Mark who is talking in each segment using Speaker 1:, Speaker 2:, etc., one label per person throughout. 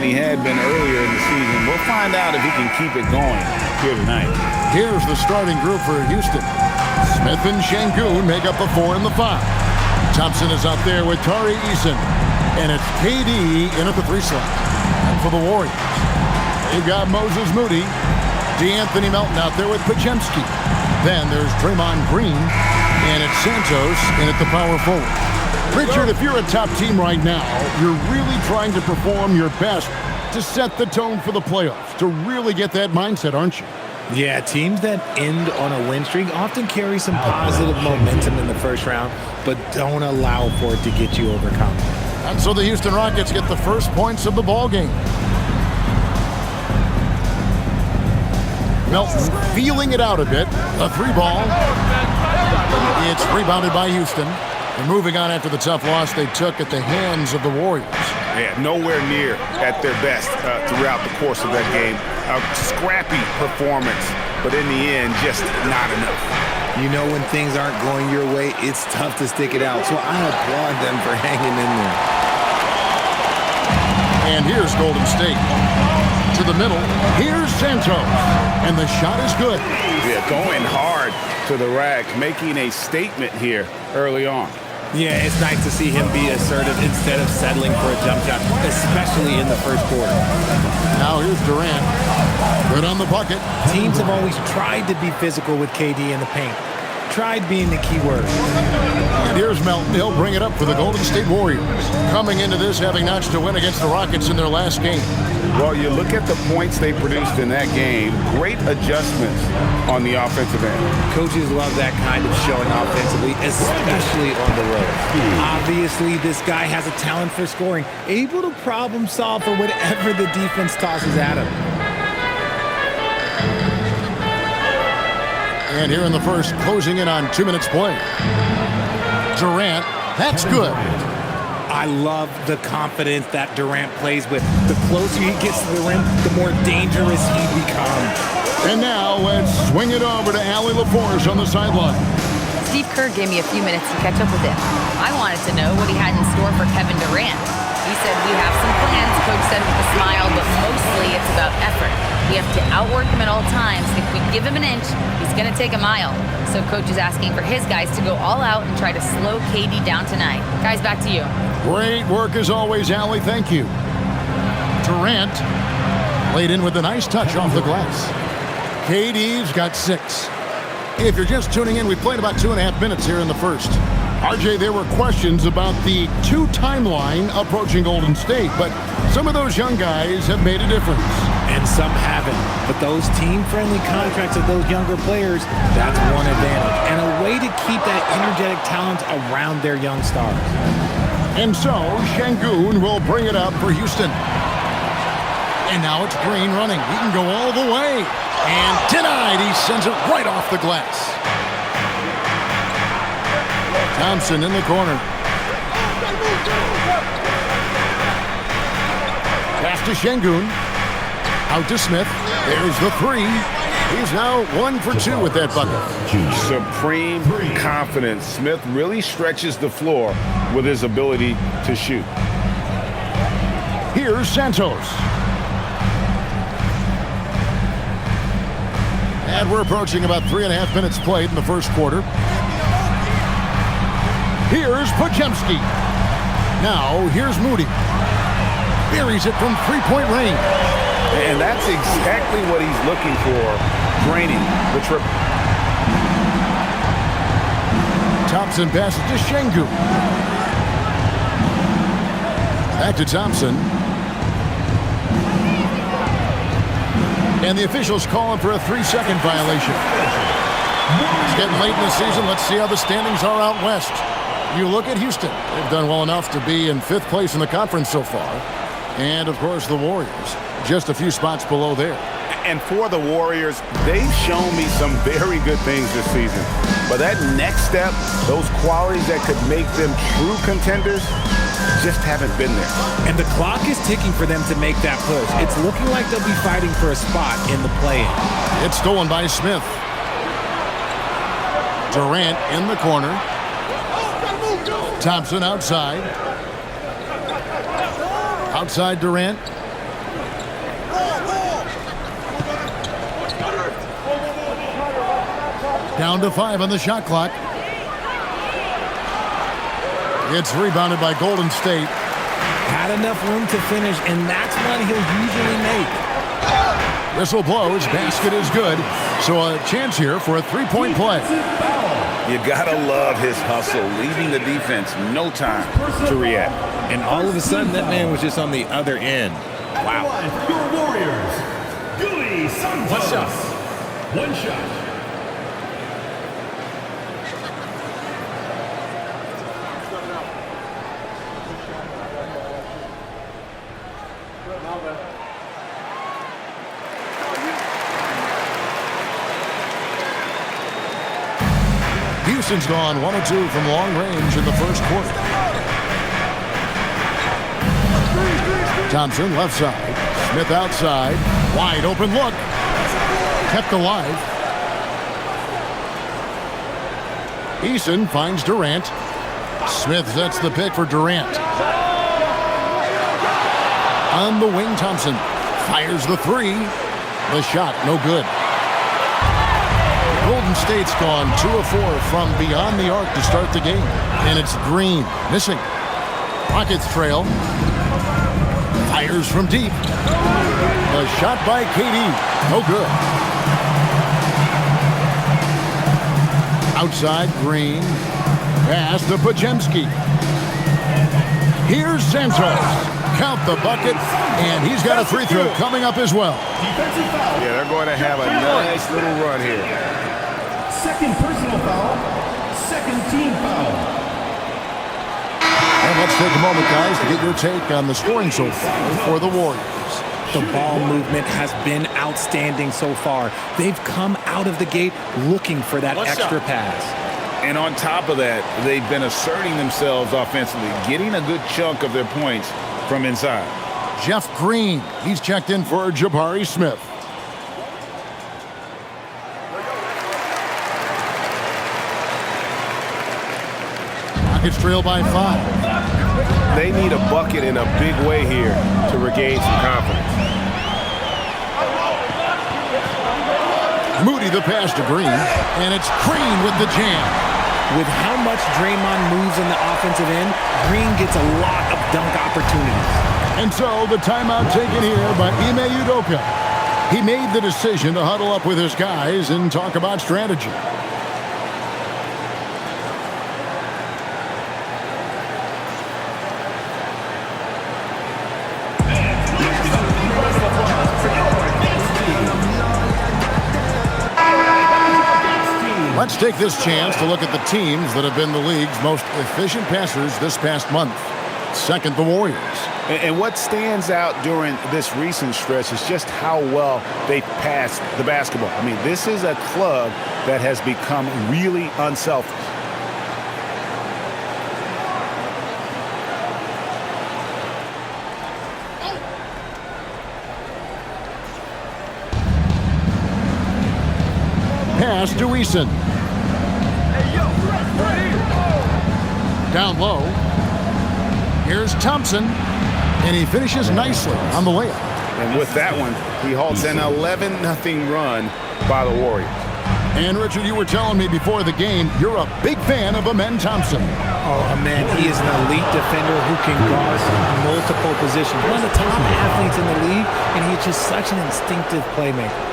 Speaker 1: than he had been earlier in the season. We'll find out if he can keep it going here tonight.
Speaker 2: Here's the starting group for Houston. Smith and Şengün make up the 4 and the 5. Thompson is out there with Tari Eason. And it's KD in at the 3 slot. And for the Warriors, they've got Moses Moody, DeAnthony Melton out there with Podziemski. Then there's Draymond Green, and it's Santos in at the power forward. Richard, if you're a top team right now, you're really trying to perform your best to set the tone for the playoffs, to really get that mindset, aren't you?
Speaker 3: Yeah, teams that end on a win streak often carry some positive momentum in the first round, but don't allow for it to get you overconfident.
Speaker 2: And so the Houston Rockets get the first points of the ball game. Melton feeling it out a bit. A 3 ball. It's rebounded by Houston. And moving on after the tough loss they took at the hands of the Warriors.
Speaker 1: Yeah, nowhere near at their best throughout the course of that game. A scrappy performance, but in the end, just not enough.
Speaker 3: You know when things aren't going your way, it's tough to stick it out. So I applaud them for hanging in there.
Speaker 2: And here's Golden State. To the middle. Here's Santos. And the shot is good.
Speaker 1: Yeah, going hard to the rack, making a statement here early on.
Speaker 3: Yeah, it's nice to see him be assertive instead of settling for a jump shot, especially in the first quarter.
Speaker 2: Now here's Durant. Good on the bucket.
Speaker 3: Teams have always tried to be physical with KD in the paint. Tried being the key word.
Speaker 2: And here's Melton. He'll bring it up for the Golden State Warriors. Coming into this, having notched a win against the Rockets in their last game.
Speaker 1: Well, you look at the points they produced in that game. Great adjustments on the offensive end.
Speaker 3: Coaches love that kind of showing offensively, especially on the road. Obviously, this guy has a talent for scoring, able to problem solve for whatever the defense tosses at him.
Speaker 2: And here in the first, closing in on 2 minutes play. Durant, that's good.
Speaker 3: I love the confidence that Durant plays with. The closer he gets to the rim, the more dangerous he becomes.
Speaker 2: And now let's swing it over to Allie LaForce on the sideline.
Speaker 4: Steve Kerr gave me a few minutes to catch up with him. I wanted to know what he had in store for Kevin Durant. He said, we have some plans, Coach said with a smile, but mostly it's about effort. We have to outwork him at all times. If we give him an inch, he's going to take a mile. So Coach is asking for his guys to go all out and try to slow KD down tonight. Guys, back to you.
Speaker 2: Great work as always, Allie. Thank you. Durant laid in with a nice touch off the glass. KD's got 6. If you're just tuning in, we played about 2.5 minutes here in the first. RJ, there were questions about the 2 timeline approaching Golden State, but some of those young guys have made a difference.
Speaker 3: And some haven't. But those team-friendly contracts of those younger players, that's one advantage. And a way to keep that energetic talent around their young stars.
Speaker 2: And so, Şengün will bring it up for Houston. And now it's Green running. He can go all the way. And denied. He sends it right off the glass. Thompson in the corner. Pass to Şengün. Out to Smith. There's the 3. He's now 1 for 2 with that bucket.
Speaker 1: Supreme confidence. Smith really stretches the floor with his ability to shoot.
Speaker 2: Here's Santos. And we're approaching about 3.5 minutes played in the first quarter. Here's Podziemski. Now, here's Moody. Buries it from 3-point range.
Speaker 1: And that's exactly what he's looking for, draining the triple.
Speaker 2: Thompson passes to Şengün. Back to Thompson. And the officials calling for a 3-second violation. It's getting late in the season. Let's see how the standings are out west. You look at Houston. They've done well enough to be in 5th place in the conference so far. And, of course, the Warriors, just a few spots below there.
Speaker 1: And for the Warriors, they've shown me some very good things this season. But that next step, those qualities that could make them true contenders, just haven't been there.
Speaker 3: And the clock is ticking for them to make that push. It's looking like they'll be fighting for a spot in the play-in.
Speaker 2: It's stolen by Smith. Durant in the corner. Thompson outside. Outside Durant. Down to 5 on the shot clock. It's rebounded by Golden State.
Speaker 3: Had enough room to finish, and that's one he'll usually make.
Speaker 2: Whistle blows. Basket is good. So a chance here for a three-point play.
Speaker 1: You gotta love his hustle, leaving the defense no time to react.
Speaker 3: And all of a sudden, that man was just on the other end. Wow.
Speaker 5: Your Warriors, Billy Santos.
Speaker 3: One shot.
Speaker 5: One shot.
Speaker 2: Houston's gone 1 of 2 from long range in the first quarter. Thompson left side. Smith outside. Wide open look. Kept alive. Eason finds Durant. Smith sets the pick for Durant. On the wing, Thompson fires the three. The shot, no good. Golden State's gone 2 of 4 from beyond the arc to start the game. And it's Green missing. Rockets trail. Fires from deep. A shot by KD. No good. Outside, Green. Pass to Podziemski. Here's Santos. Count the bucket, and he's got a free throw coming up as well.
Speaker 5: Defensive foul.
Speaker 1: Yeah, they're going to have a nice little run here.
Speaker 5: Second personal foul. Second team foul.
Speaker 2: And let's take a moment, guys, to get your take on the scoring so far for the Warriors.
Speaker 3: The ball movement has been outstanding so far. They've come out of the gate looking for that extra pass.
Speaker 1: And on top of that, they've been asserting themselves offensively, getting a good chunk of their points from inside.
Speaker 2: Jeff Green, he's checked in for Jabari Smith. Rockets trail by 5.
Speaker 1: They need a bucket in a big way here to regain some confidence.
Speaker 2: Moody the pass to Green, and it's Green with the jam.
Speaker 3: With how much Draymond moves in the offensive end, Green gets a lot of dunk opportunities.
Speaker 2: And so the timeout taken here by Ime Udoka. He made the decision to huddle up with his guys and talk about strategy. Let's take this chance to look at the teams that have been the league's most efficient passers this past month. Second, the Warriors.
Speaker 1: And what stands out during this recent stretch is just how well they passed the basketball. I mean, this is a club that has become really unselfish.
Speaker 2: Pass to Eason. Down low. Here's Thompson. And he finishes nicely on the layup.
Speaker 1: And with that one, he halts an 11-0 run by the Warriors.
Speaker 2: And Richard, you were telling me before the game, you're a big fan of Amen Thompson.
Speaker 3: Oh, man, he is an elite defender who can guard multiple positions. One of the top athletes in the league, and he's just such an instinctive playmaker.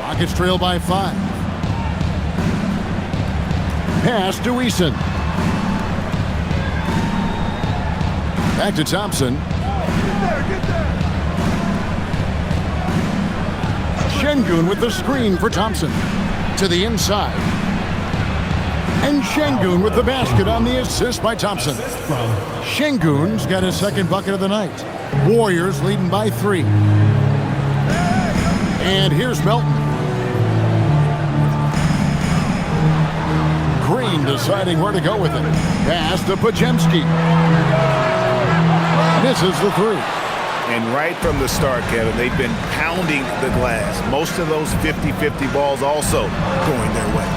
Speaker 2: Rockets trail by 5. Pass to Eason. Back to Thompson. Şengün with the screen for Thompson. To the inside. And Şengün with the basket on the assist by Thompson. Şengün's got his second bucket of the night. Warriors leading by 3. And here's Melton. Green deciding where to go with it. Pass to Podziemski. Misses the 3.
Speaker 1: And right from the start, Kevin, they've been pounding the glass. Most of those 50-50 balls also going their way.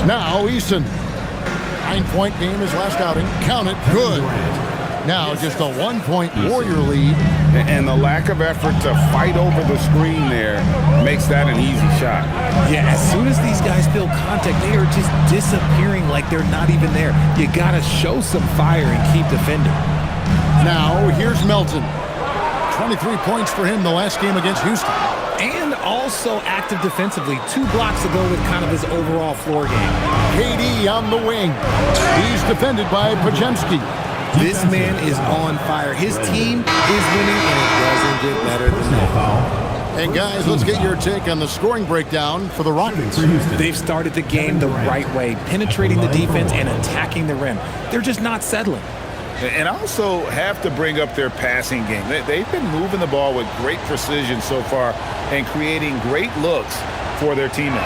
Speaker 2: Now Eason. 9-point game his last outing. Count it. Good. Now just a 1-point Warrior lead.
Speaker 1: And the lack of effort to fight over the screen there makes that an easy shot.
Speaker 3: Yeah, as soon as these guys feel contact, they are just disappearing like they're not even there. You got to show some fire and keep defending.
Speaker 2: Now here's Melton. 23 points for him the last game against Houston.
Speaker 3: And also active defensively. 2 blocks to go with kind of his overall floor game.
Speaker 2: KD on the wing. He's defended by Podziemski.
Speaker 3: This man is on fire. His team is winning, and it doesn't get better than that.
Speaker 2: And guys, let's get your take on the scoring breakdown for the Rockets.
Speaker 3: They've started the game the right way, penetrating the defense and attacking the rim. They're just not settling.
Speaker 1: And also have to bring up their passing game. They've been moving the ball with great precision so far and creating great looks for their teammates.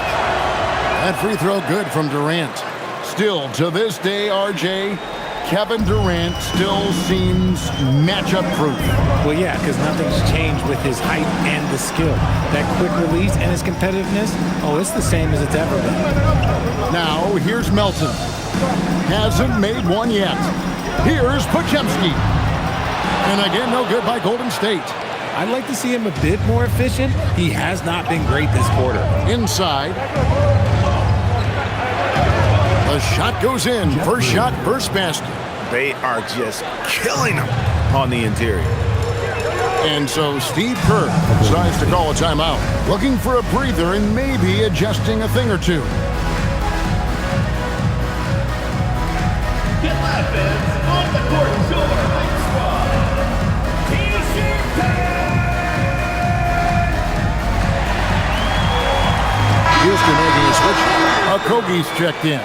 Speaker 2: That free throw good from Durant. Still, to this day, RJ, Kevin Durant still seems matchup proof.
Speaker 3: Well, yeah, because nothing's changed with his height and the skill. That quick release and his competitiveness, oh, it's the same as it's ever been.
Speaker 2: Now, here's Melton. Hasn't made one yet. Here's Podziemski. And again, no good by Golden State.
Speaker 3: I'd like to see him a bit more efficient. He has not been great this quarter.
Speaker 2: Inside. The shot goes in. First shot, first basket.
Speaker 1: They are just killing them on the interior.
Speaker 2: And so Steve Kerr decides to call a timeout, looking for a breather and maybe adjusting a thing or two.
Speaker 5: Get live, fans. On the court, your Lynx squad.
Speaker 2: Houston making a switch. Okogie's checked in.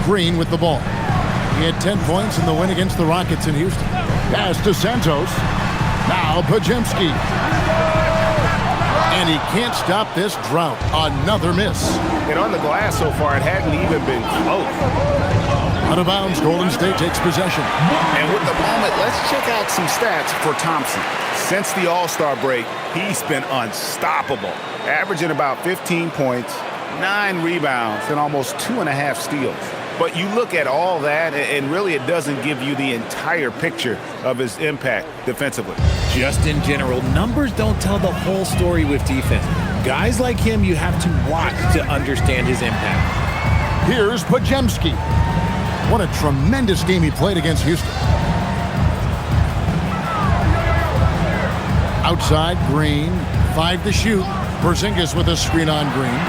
Speaker 2: Green with the ball. He had 10 points in the win against the Rockets in Houston. Pass to Santos. Now Podziemski. And he can't stop this drought. Another miss.
Speaker 1: And on the glass so far, it hadn't even been close.
Speaker 2: Out of bounds, Golden State takes possession.
Speaker 1: And with the moment, let's check out some stats for Thompson. Since the All-Star break, he's been unstoppable, averaging about 15 points, 9 rebounds, and almost 2.5 steals. But you look at all that, and really it doesn't give you the entire picture of his impact defensively.
Speaker 3: Just in general, numbers don't tell the whole story with defense. Guys like him, you have to watch to understand his impact.
Speaker 2: Here's Podziemski. What a tremendous game he played against Houston. Outside, Green. 5 to shoot. Porzingis with a screen on Green.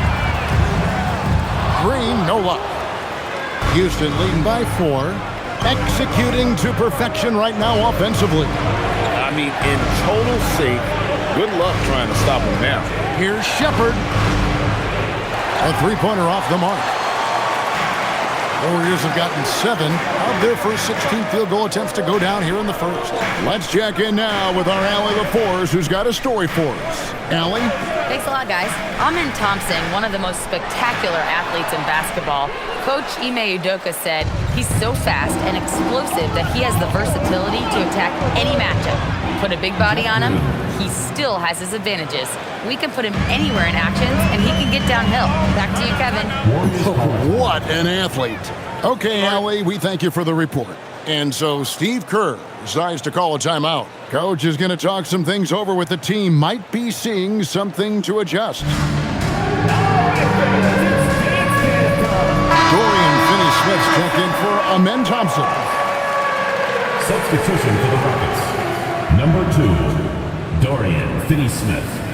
Speaker 2: Green, no luck. Houston leading by 4. Executing to perfection right now offensively.
Speaker 1: I mean, in total sync. Good luck trying to stop him now.
Speaker 2: Here's Shepherd. A three-pointer off the mark. Warriors have gotten 7 of their first 16 field goal attempts to go down here in the first. Let's check in now with our Allie LaForce, who's got a story for us. Allie?
Speaker 4: Thanks a lot, guys. Amen Thompson, one of the most spectacular athletes in basketball. Coach Ime Udoka said he's so fast and explosive that he has the versatility to attack any matchup. Put a big body on him, he still has his advantages. We can put him anywhere in actions, and he can get downhill. Back to you, Kevin.
Speaker 2: What an athlete. Okay, Allie, we thank you for the report. And so Steve Kerr decides to call a timeout. Coach is going to talk some things over with the team. Might be seeing something to adjust. Dorian Finney-Smith checked in for Amen Thompson.
Speaker 5: Substitution for the Rockets. Number 2, Dorian Finney-Smith.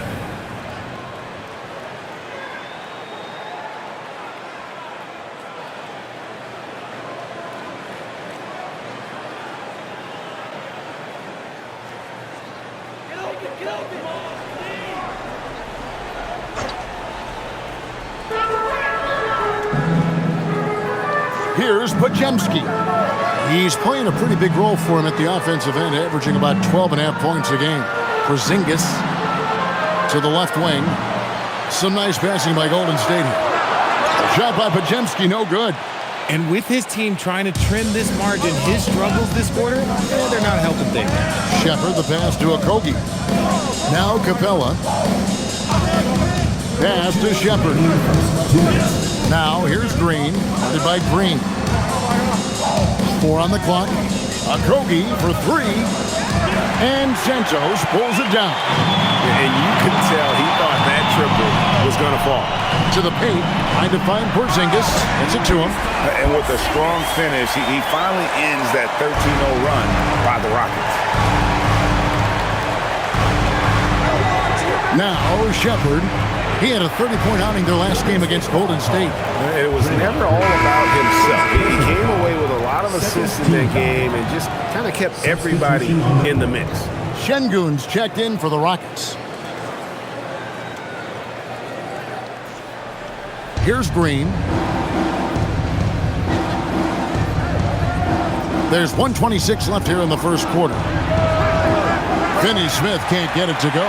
Speaker 2: Here's Podziemski. He's playing a pretty big role for him at the offensive end, averaging about 12.5 points a game. Porzingis to the left wing. Some nice passing by Golden State here. Shot by Podziemski, no good.
Speaker 3: And with his team trying to trim this margin, his struggles this quarter, they're not helping things.
Speaker 2: Shepard, the pass to Okogie. Now Capella. Pass to Shepard. Now here's Green, guarded by Green. 4 on the clock. Okogie for 3. And Santos pulls it down.
Speaker 1: And you could tell he thought that triple was going to fall.
Speaker 2: To the paint, trying to find Porzingis. Gets it to him.
Speaker 1: And with a strong finish, he finally ends that 13-0 run by the Rockets.
Speaker 2: Now Shepard. He had a 30-point outing their last game against Golden State.
Speaker 1: It was never all about himself. He came away with a lot of assists in that game and just kind of kept everybody in the mix.
Speaker 2: Şengün's checked in for the Rockets. Here's Green. There's 1:26 left here in the first quarter. Finney Smith can't get it to go.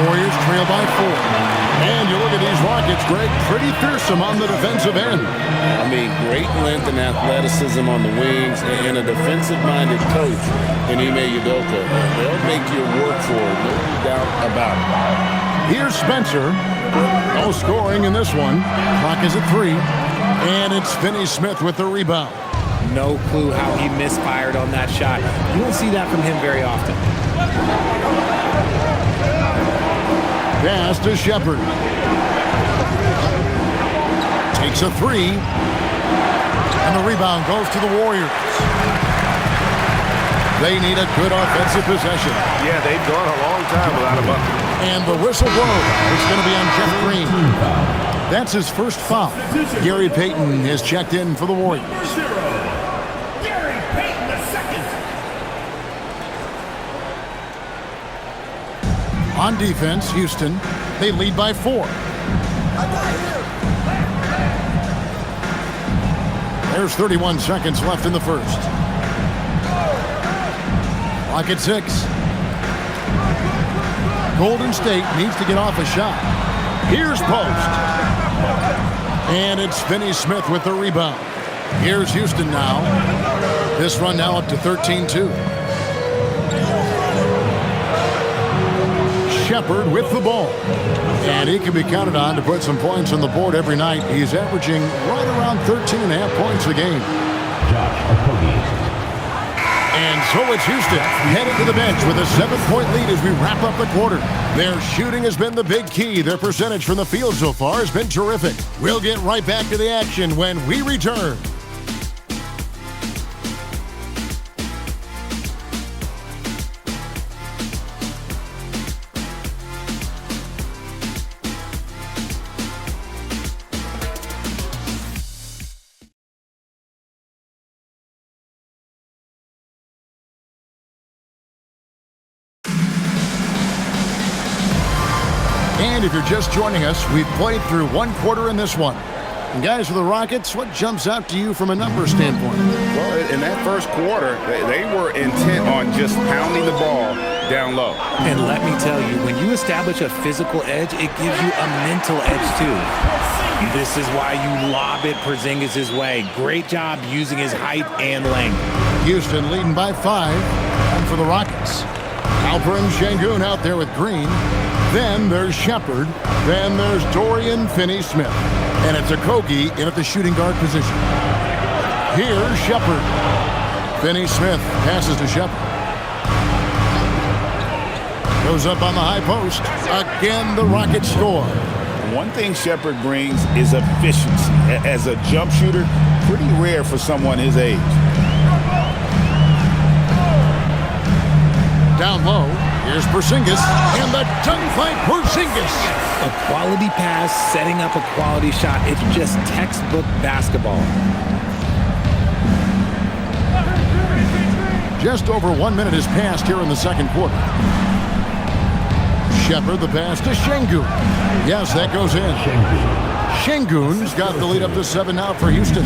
Speaker 2: Warriors trail by 4. And you look at these Rockets, Greg, pretty fearsome on the defensive end.
Speaker 6: I mean, great length and athleticism on the wings and a defensive-minded coach in Ime Udoka. They'll make you work for it, no doubt about it.
Speaker 2: Here's Spencer. No scoring in this one. Clock is at 3. And it's Finney Smith with the rebound.
Speaker 3: No clue how he misfired on that shot. You don't see that from him very often.
Speaker 2: Pass to Shepard. Takes a 3. And the rebound goes to the Warriors. They need a good offensive possession.
Speaker 1: Yeah, they've gone a long time without a bucket.
Speaker 2: And the whistle blows. It's going to be on Jeff Green. That's his first foul. Gary Payton is checked in for the Warriors. On defense, Houston, they lead by 4. There's 31 seconds left in the first. Clock at 6. Golden State needs to get off a shot. Here's post. And it's Finney Smith with the rebound. Here's Houston now. This run now up to 13-2. Shepard with the ball. And he can be counted on to put some points on the board every night. He's averaging right around 13.5 points a game. And so it's Houston headed to the bench with a 7-point lead as we wrap up the quarter. Their shooting has been the big key. Their percentage from the field so far has been terrific. We'll get right back to the action when we return. And if you're just joining us, we've played through one quarter in this one. And guys, for the Rockets, what jumps out to you from a numbers standpoint?
Speaker 1: Well, in that first quarter, they were intent on just pounding the ball down low.
Speaker 3: And let me tell you, when you establish a physical edge, it gives you a mental edge too. This is why you lob it Porzingis' way. Great job using his height and length.
Speaker 2: Houston leading by 5. And for the Rockets, Alperen Şengün out there with Green. Then there's Shepard. Then there's Dorian Finney-Smith. And it's Okogie in at the shooting guard position. Here's Shepard. Finney-Smith passes to Shepard. Goes up on the high post. Again, the Rockets score.
Speaker 1: One thing Shepard brings is efficiency. As a jump shooter, pretty rare for someone his age.
Speaker 2: Down low, here's Porzingis, and the dunk by Porzingis.
Speaker 3: A quality pass, setting up a quality shot. It's just textbook basketball.
Speaker 2: Just over 1 minute has passed here in the second quarter. Shepard, the pass to Şengün. Yes, that goes in. Şengün's got the lead up to 7 now for Houston.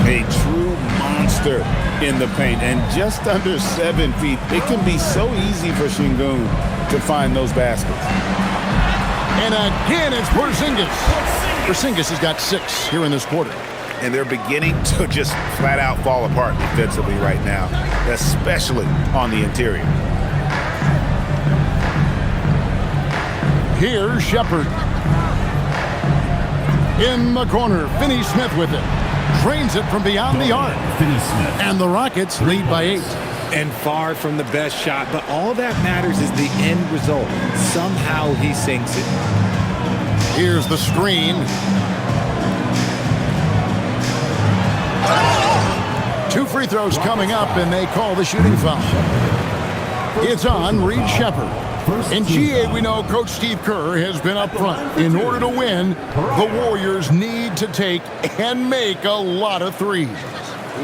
Speaker 1: A true monster in the paint, and just under 7 feet. It can be so easy for Şengün to find those baskets.
Speaker 2: And again, it's Porzingis. Porzingis has got 6 here in this quarter.
Speaker 1: And they're beginning to just flat out fall apart defensively right now, especially on the interior.
Speaker 2: Here's Shepherd. In the corner, Finney-Smith with it. Drains it from beyond the arc.
Speaker 5: Finney-Smith.
Speaker 2: And the Rockets lead by 8.
Speaker 3: And far from the best shot, but all that matters is the end result. Somehow he sinks it.
Speaker 2: Here's the screen. 2 free throws coming up, and they call the shooting foul. It's on Reed Shepherd. In GA, we know Coach Steve Kerr has been up front. In order to win, the Warriors need to take and make a lot of threes.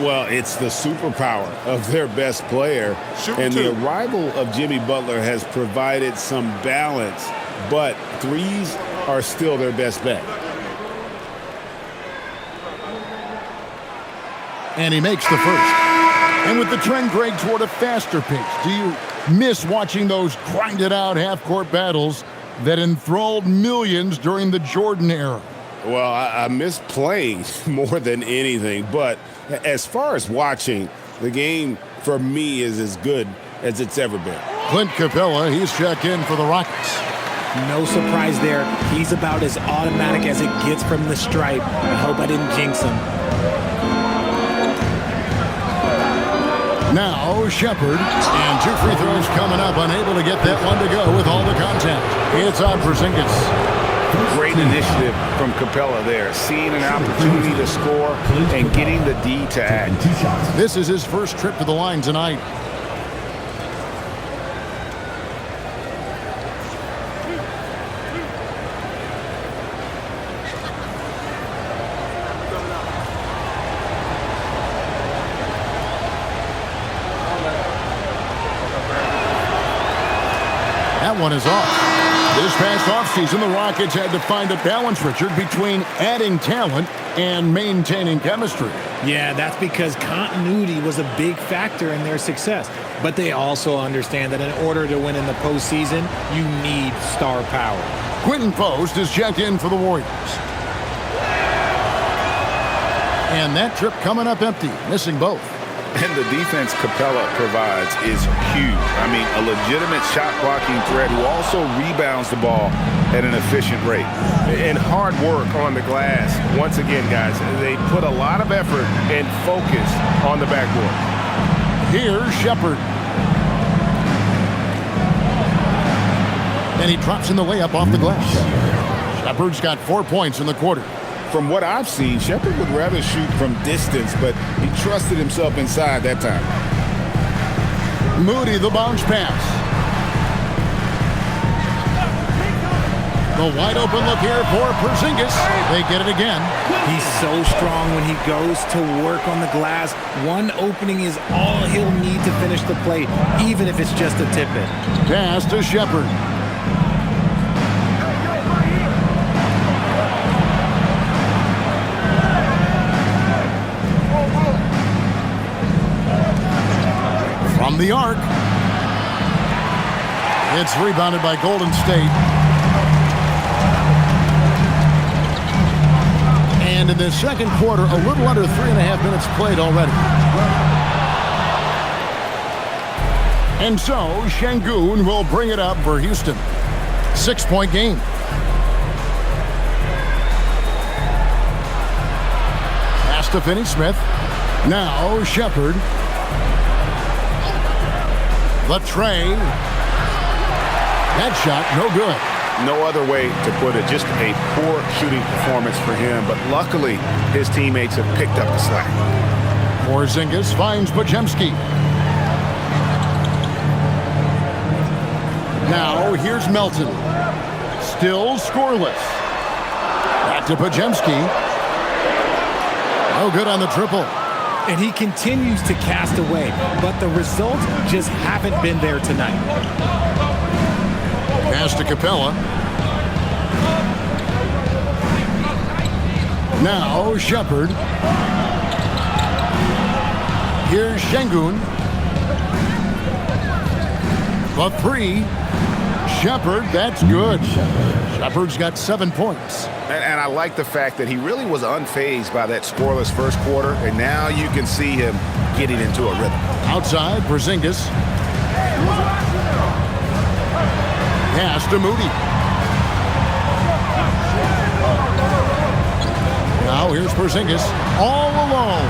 Speaker 1: Well, it's the superpower of their best player. And the arrival of Jimmy Butler has provided some balance, but threes are still their best bet.
Speaker 2: And he makes the first. And with the trend, Greg, toward a faster pace, do you miss watching those grinded-out half-court battles that enthralled millions during the Jordan era?
Speaker 1: Well, I miss playing more than anything, but as far as watching, the game for me is as good as it's ever been.
Speaker 2: Clint Capella, he's checked in for the Rockets.
Speaker 3: No surprise there. He's about as automatic as it gets from the stripe. I hope I didn't jinx him.
Speaker 2: Now Shepherd, and 2 free throws coming up, unable to get that one to go with all the contact. It's on Porzingis.
Speaker 1: Great initiative from Capella there, seeing an opportunity to score and getting the D to act.
Speaker 2: This is his first trip to the line tonight. That one is off. This past offseason, the Rockets had to find a balance, Richard, between adding talent and maintaining chemistry.
Speaker 3: Yeah, that's because continuity was a big factor in their success. But they also understand that in order to win in the postseason, you need star power.
Speaker 2: Quentin Post is checked in for the Warriors. And that trip coming up empty, missing both.
Speaker 1: And the defense Capella provides is huge. I mean, a legitimate shot-blocking threat who also rebounds the ball at an efficient rate. And hard work on the glass. Once again, guys, they put a lot of effort and focus on the backboard.
Speaker 2: Here's Shepherd. And he drops in the layup off the glass. Shepherd's got 4 points in the quarter.
Speaker 1: From what I've seen, Shepherd would rather shoot from distance, but he trusted himself inside that time.
Speaker 2: Moody, the bounce pass. The wide open look here for Porzingis. They get it again.
Speaker 3: He's so strong when he goes to work on the glass. One opening is all he'll need to finish the play, even if it's just a tip-in.
Speaker 2: Pass to Shepherd. From the arc. It's rebounded by Golden State. And in the second quarter, a little under 3.5 minutes played already. And so, Şengün will bring it up for Houston. 6-point game. Pass to Finney-Smith. Now, Shepherd. The tray. That shot, no good.
Speaker 1: No other way to put it. Just a poor shooting performance for him. But luckily, his teammates have picked up the slack.
Speaker 2: Porzingis finds Podziemski. Now, here's Melton. Still scoreless. Back to Podziemski. No good on the triple.
Speaker 3: And he continues to cast away, but the results just haven't been there tonight.
Speaker 2: Pass to Capella. Now Shepard. Here's Şengün. The three. Shepard, that's good. Shepard's got 7 points.
Speaker 1: And I like the fact that he really was unfazed by that scoreless first quarter, and now you can see him getting into a rhythm.
Speaker 2: Outside, Porzingis. Pass to Moody. Now here's Porzingis all alone.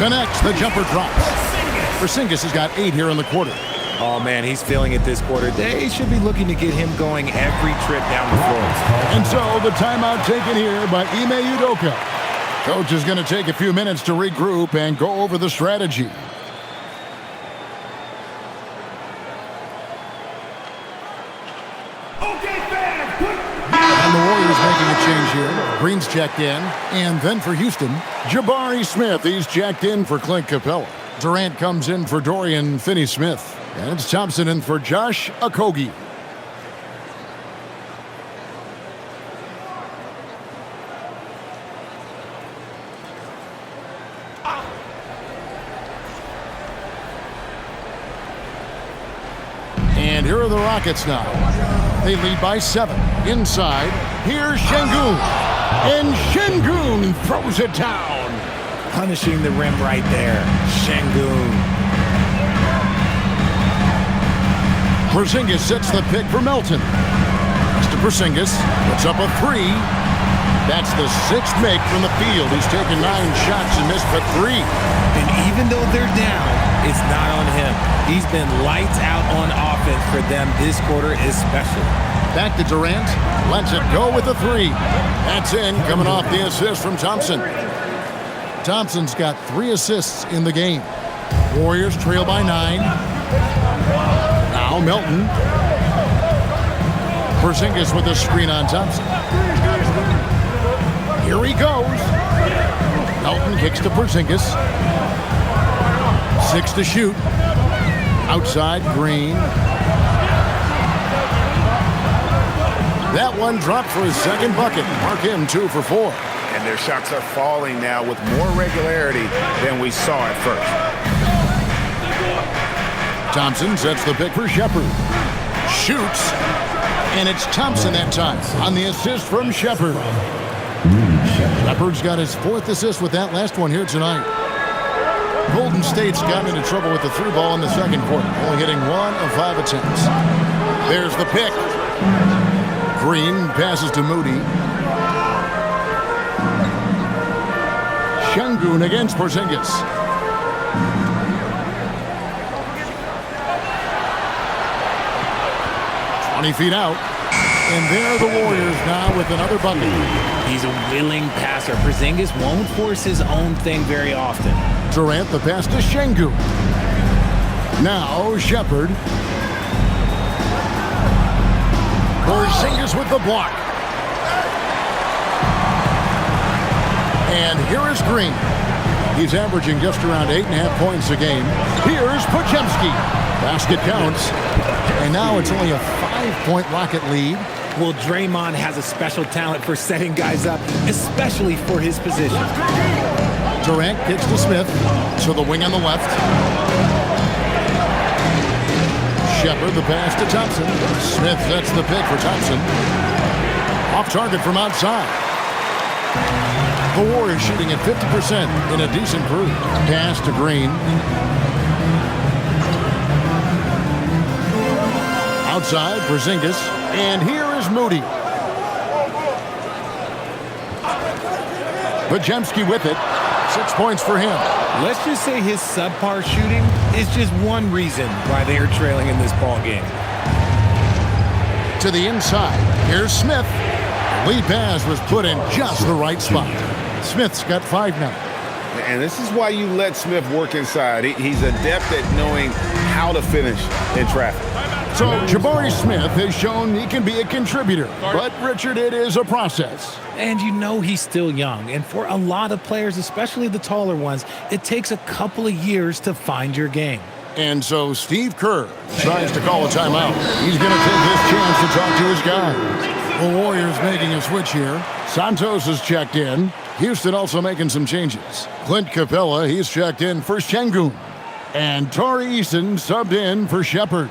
Speaker 2: Connects, the jumper drops. Porzingis has got 8 here in the quarter.
Speaker 3: Oh, man, he's feeling it this quarter. They should be looking to get him going every trip down the floor.
Speaker 2: And so the timeout taken here by Ime Udoka. Coach is going to take a few minutes to regroup and go over the strategy. And the Warriors making a change here. Green's checked in. And then for Houston, Jabari Smith. He's checked in for Clint Capella. Durant comes in for Dorian Finney-Smith. And it's Thompson in for Josh Okogie. And here are the Rockets now. They lead by 7. Inside, here's Şengün. And Şengün throws it down.
Speaker 3: Punishing the rim right there. Şengün.
Speaker 2: Porzingis sets the pick for Melton. Next to Porzingis, puts up a 3. That's the 6th make from the field. He's taken 9 shots and missed but 3.
Speaker 3: And even though they're down, it's not on him. He's been lights out on offense for them this quarter especially.
Speaker 2: Back to Durant. Lets it go with a 3. That's in, coming off the assist from Thompson. Thompson's got 3 assists in the game. Warriors trail by 9. Now Melton. Porzingis with a screen on Thompson. Here he goes. Melton kicks to Porzingis. 6 to shoot. Outside, Green. That one dropped for his second bucket. Mark him 2 for 4.
Speaker 1: And their shots are falling now with more regularity than we saw at first.
Speaker 2: Thompson sets the pick for Shepard. Shoots. And it's Thompson that time on the assist from Shepard. Shepard's got his 4th assist with that last one here tonight. Golden State's gotten into trouble with the 3 ball in the second quarter, only hitting 1 of 5 attempts. There's the pick. Green passes to Moody. Şengün against Porzingis. Feet out. And there are the Warriors now with another bucket.
Speaker 3: He's a willing passer. Porzingis won't force his own thing very often.
Speaker 2: Durant, the pass to Şengün. Now Shepard. Porzingis with the block. And here is Green. He's averaging just around 8.5 points a game. Here's Podziemski. Basket counts. And now it's only a 5-point Rocket lead.
Speaker 3: Well, Draymond has a special talent for setting guys up, especially for his position.
Speaker 2: Durant kicks to Smith. To the wing on the left. Shepard, the pass to Thompson. Smith sets the pick for Thompson. Off target from outside. The Warriors shooting at 50% in a decent group. Pass to Green. Outside, Porzingis. And here is Moody. Podziemski with it. 6 points for him.
Speaker 3: Let's just say his subpar shooting is just one reason why they are trailing in this ball game.
Speaker 2: To the inside. Here's Smith. The lead pass was put in just the right spot. Smith's got 5 now.
Speaker 1: And this is why you let Smith work inside. He's adept at knowing how to finish in traffic.
Speaker 2: So Jabari Smith has shown he can be a contributor. But, Richard, it is a process.
Speaker 3: And you know he's still young. And for a lot of players, especially the taller ones, it takes a couple of years to find your game.
Speaker 2: And so Steve Kerr decides to call a timeout. He's going to take his chance to talk to his guys. The Warriors making a switch here. Santos is checked in. Houston also making some changes. Clint Capella, he's checked in for Şengün. And Tari Eason subbed in for Shepherd.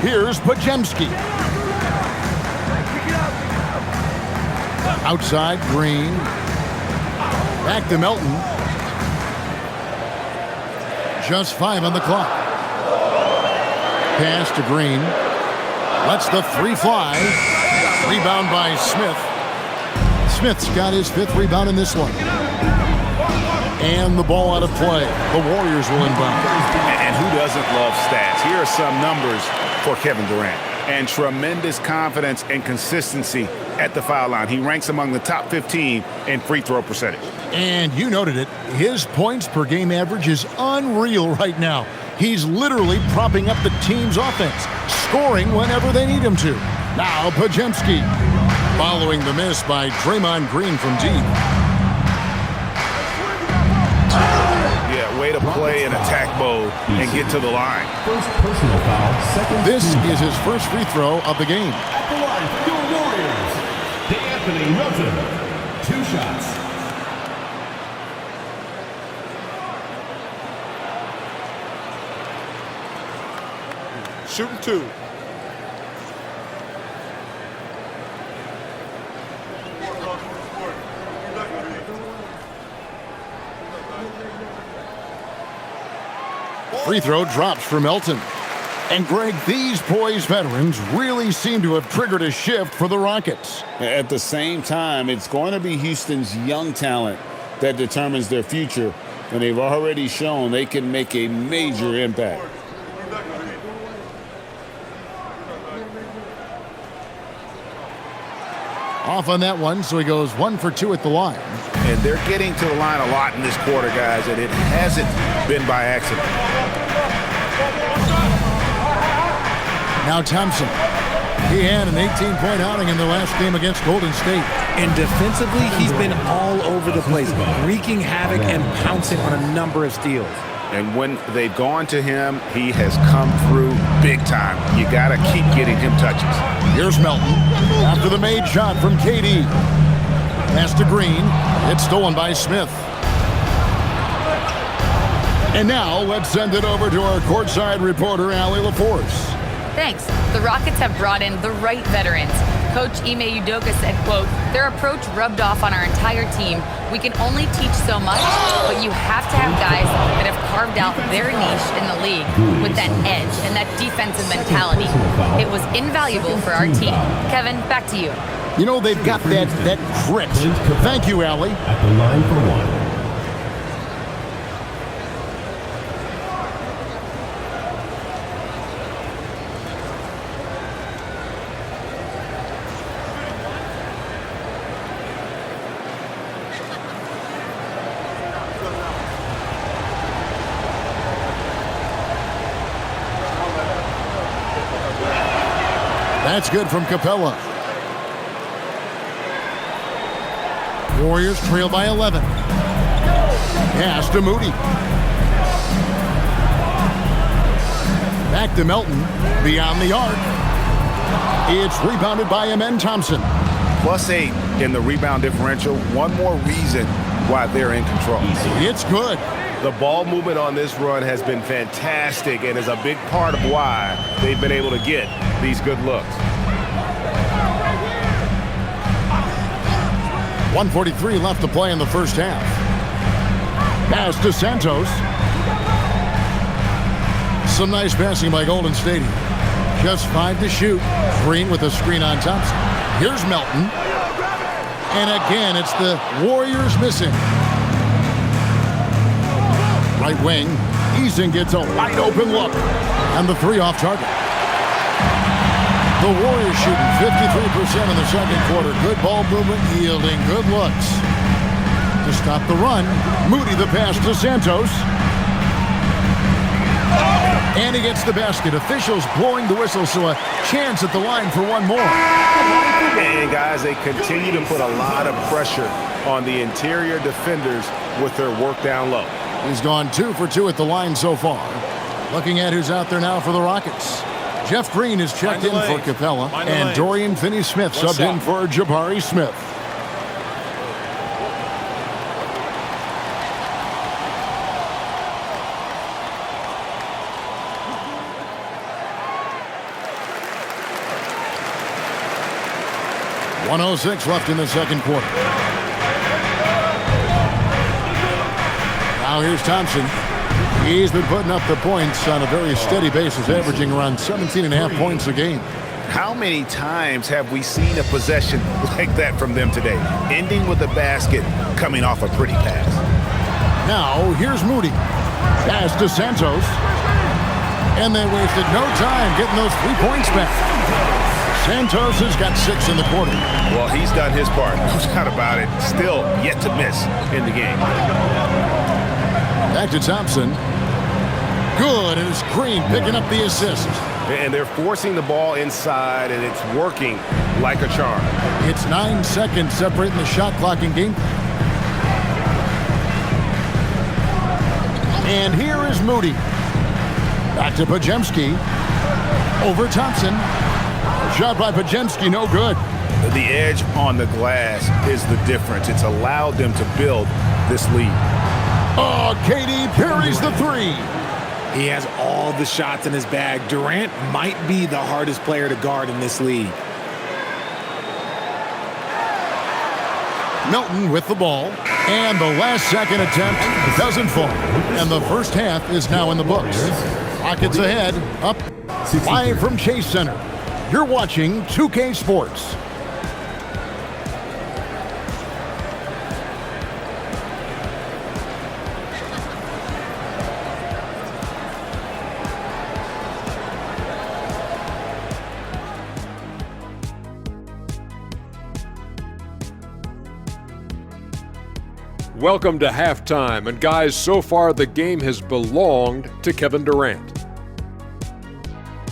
Speaker 2: Here's Podziemski. Outside, Green. Back to Melton. Just 5 on the clock. Pass to Green. Lets the 3 fly. Rebound by Smith. Smith's got his 5th rebound in this one. And the ball out of play. The Warriors will inbound.
Speaker 1: And who doesn't love stats? Here are some numbers for Kevin Durant. And tremendous confidence and consistency at the foul line. He ranks among the top 15 in free throw percentage.
Speaker 2: And you noted it. His points per game average is unreal right now. He's literally propping up the team's offense, scoring whenever they need him to. Now Podziemski, following the miss by Draymond Green from deep.
Speaker 1: Way to play in attack mode and get to the line.
Speaker 5: First personal foul, second.
Speaker 2: This is his first free throw of the game.
Speaker 5: At the line, your Warriors, D'Anthony Melton. 2 shots.
Speaker 1: Shooting 2.
Speaker 2: Free throw drops for Melton. And Greg, these poised veterans really seem to have triggered a shift for the Rockets.
Speaker 6: At the same time, it's going to be Houston's young talent that determines their future, and they've already shown they can make a major impact.
Speaker 2: Off on that one, so he goes 1 for 2 at the line.
Speaker 1: And they're getting to the line a lot in this quarter, guys, and it hasn't been by accident.
Speaker 2: Now Thompson. He had an 18-point outing in the last game against Golden State.
Speaker 3: And defensively, he's been all over the place, wreaking havoc and pouncing on a number of steals.
Speaker 1: And when they've gone to him, he has come through big time. You got to keep getting him touches.
Speaker 2: Here's Melton after the made shot from KD. Pass to Green. It's stolen by Smith. And now let's send it over to our courtside reporter, Allie LaForce.
Speaker 4: Thanks. The Rockets have brought in the right veterans. Coach Ime Udoka said, quote, "Their approach rubbed off on our entire team. We can only teach so much, but you have to have guys that have carved out their niche in the league with that edge and that defensive mentality. It was invaluable for our team." Kevin, back to you.
Speaker 2: You know, they've got that grit. Thank you, Allie.
Speaker 5: At the line for 1.
Speaker 2: That's good from Capella. Warriors trail by 11. Pass to Moody. Back to Melton. Beyond the arc. It's rebounded by Amen Thompson.
Speaker 1: +8 in the rebound differential. One more reason why they're in control.
Speaker 2: It's good.
Speaker 1: The ball movement on this run has been fantastic and is a big part of why they've been able to get these good looks.
Speaker 2: 1:43 left to play in the first half. Pass to Santos. Some nice passing by Golden State. Just 5 to shoot. Green with a screen on Thompson. Here's Melton. And again, it's the Warriors missing. Right wing. Eason gets a wide open look. And the 3 off target. The Warriors shooting 53% in the second quarter. Good ball movement, yielding good looks. To stop the run, Moody the pass to Santos. And he gets the basket. Officials blowing the whistle, so a chance at the line for one more.
Speaker 1: And, guys, they continue to put a lot of pressure on the interior defenders with their work down low.
Speaker 2: He's gone 2 for 2 at the line so far. Looking at who's out there now for the Rockets. Jeff Green is checked in for Capella, and Dorian Finney-Smith subbed in for Jabari Smith. .106 left in the second quarter. Now here's Thompson. He's been putting up the points on a very steady basis, averaging around 17.5 points a game.
Speaker 1: How many times have we seen a possession like that from them today, ending with a basket coming off a pretty pass?
Speaker 2: Now here's Moody. Pass to Santos. And they wasted no time getting those 3 points back. Santos has got 6 in the quarter.
Speaker 1: Well, he's done his part. No doubt about it. Still yet to miss in the game.
Speaker 2: Back to Thompson. Good, and it's Green picking up the assist.
Speaker 1: And they're forcing the ball inside, and it's working like a charm.
Speaker 2: It's 9 seconds separating the shot clock in game. And here is Moody. Back to Pajemski. Over Thompson. Shot by Pajemski, no good.
Speaker 1: The edge on the glass is the difference. It's allowed them to build this lead.
Speaker 2: Oh, KD parries the 3.
Speaker 3: He has all the shots in his bag. Durant might be the hardest player to guard in this league.
Speaker 2: Milton with the ball. And the last second attempt doesn't fall. And the first half is now in the books. Rockets ahead, up 5 from Chase Center. You're watching 2K Sports.
Speaker 7: Welcome to halftime, and guys, so far the game has belonged to Kevin Durant.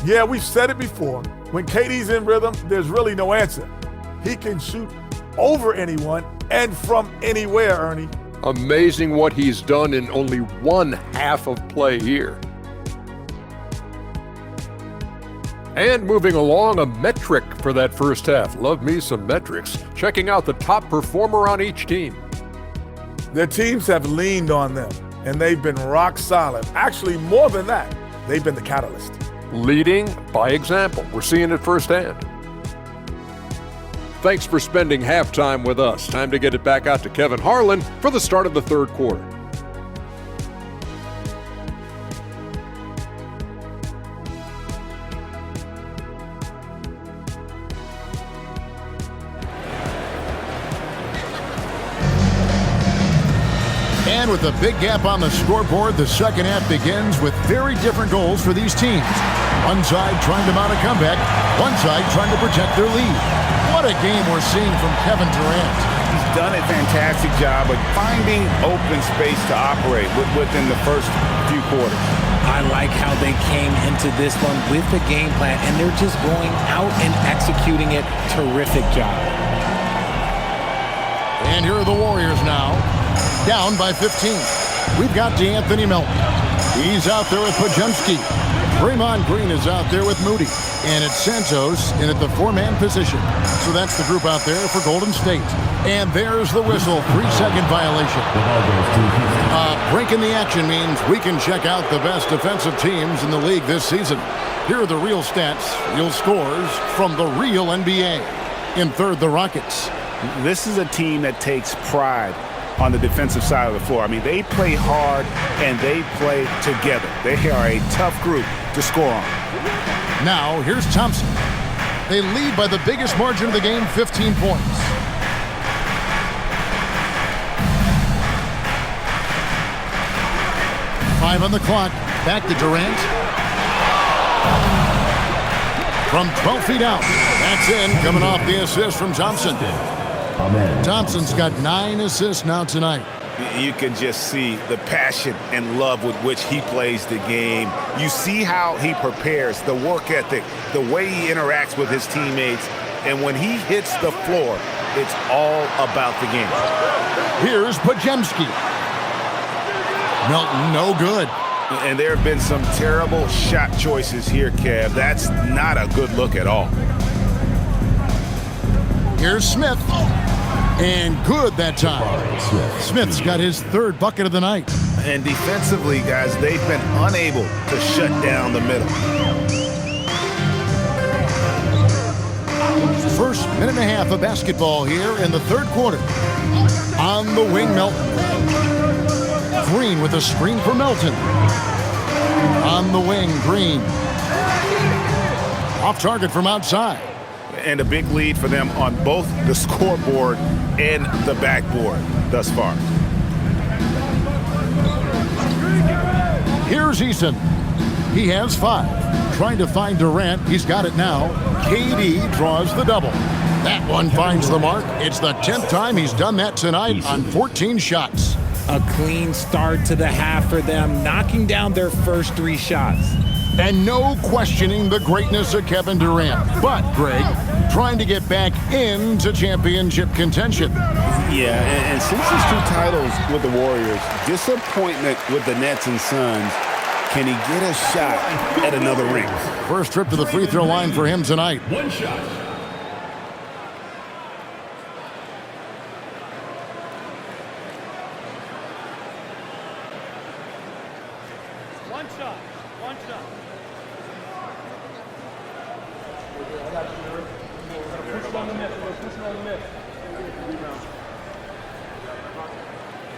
Speaker 8: Yeah, we've said it before. When KD's in rhythm, there's really no answer. He can shoot over anyone and from anywhere, Ernie.
Speaker 7: Amazing what he's done in only one half of play here. And moving along, a metric for that first half. Love me some metrics. Checking out the top performer on each team.
Speaker 8: Their teams have leaned on them, and they've been rock solid. Actually, more than that, they've been the catalyst.
Speaker 7: Leading by example. We're seeing it firsthand. Thanks for spending halftime with us. Time to get it back out to Kevin Harlan for the start of the third quarter.
Speaker 2: And with a big gap on the scoreboard, the second half begins with very different goals for these teams. One side trying to mount a comeback, one side trying to protect their lead. What a game we're seeing from Kevin Durant.
Speaker 1: He's done a fantastic job of finding open space to operate within the first few quarters.
Speaker 3: I like how they came into this one with the game plan, and they're just going out and executing it. Terrific job.
Speaker 2: And here are the Warriors now. Down by 15. We've got DeAnthony Melton. He's out there with Pajemski. Draymond Green is out there with Moody. And it's Santos in at the 4-man position. So that's the group out there for Golden State. And there's the whistle. 3-second violation. Break in the action means we can check out the best defensive teams in the league this season. Here are the real stats, real scores from the real NBA. In third, the Rockets.
Speaker 1: This is a team that takes pride on the defensive side of the floor. I mean, they play hard and they play together. They are a tough group to score on.
Speaker 2: Now, here's Thompson. They lead by the biggest margin of the game, 15 points. Five on the clock. Back to Durant. From 12 feet out. That's in, coming off the assist from Thompson. Thompson's got 9 assists now tonight.
Speaker 1: You can just see the passion and love with which he plays the game. You see how he prepares, the work ethic, the way he interacts with his teammates. And when he hits the floor, it's all about the game.
Speaker 2: Here's Podziemski. Melton, no good.
Speaker 1: And there have been some terrible shot choices here, Kev. That's not a good look at all.
Speaker 2: Here's Smith. And good that time. Smith's got his third bucket of the night.
Speaker 1: And defensively, guys, they've been unable to shut down the middle.
Speaker 2: First minute and a half of basketball here in the third quarter. On the wing, Melton. Green with a screen for Melton. On the wing, Green. Off target from outside.
Speaker 1: And a big lead for them on both the scoreboard and the backboard thus far.
Speaker 2: Here's Eason. He has 5. Trying to find Durant. He's got it now. KD draws the double. That one finds the mark. It's the 10th time he's done that tonight on 14 shots.
Speaker 3: A clean start to the half for them, knocking down their first 3 shots.
Speaker 2: And no questioning the greatness of Kevin Durant. But, Greg, trying to get back into championship contention.
Speaker 1: Yeah, and since his 2 titles with the Warriors, disappointment with the Nets and Suns, can he get a shot at another ring?
Speaker 2: First trip to the free throw line for him tonight.
Speaker 5: 1 shot.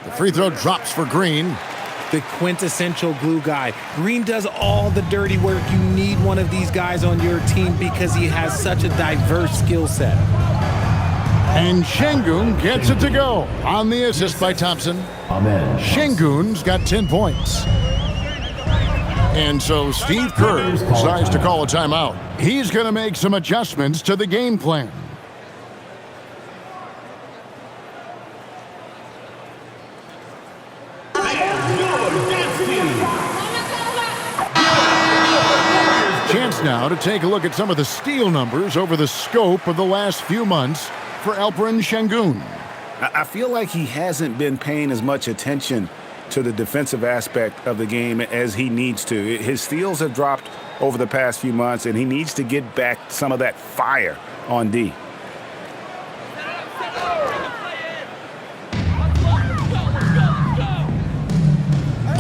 Speaker 2: The free throw drops for Green.
Speaker 3: The quintessential glue guy. Green does all the dirty work. You need one of these guys on your team because he has such a diverse skill set.
Speaker 2: And Şengün gets it to go on the assist by Thompson.
Speaker 5: Amen.
Speaker 2: Şengün's got 10 points. And so Steve Kerr decides to call a timeout. He's going to make some adjustments to the game plan. Chance now to take a look at some of the steal numbers over the scope of the last few months for Alperen Şengün.
Speaker 1: I feel like he hasn't been paying as much attention to the defensive aspect of the game as he needs to. His steals have dropped over the past few months, and he needs to get back some of that fire on D.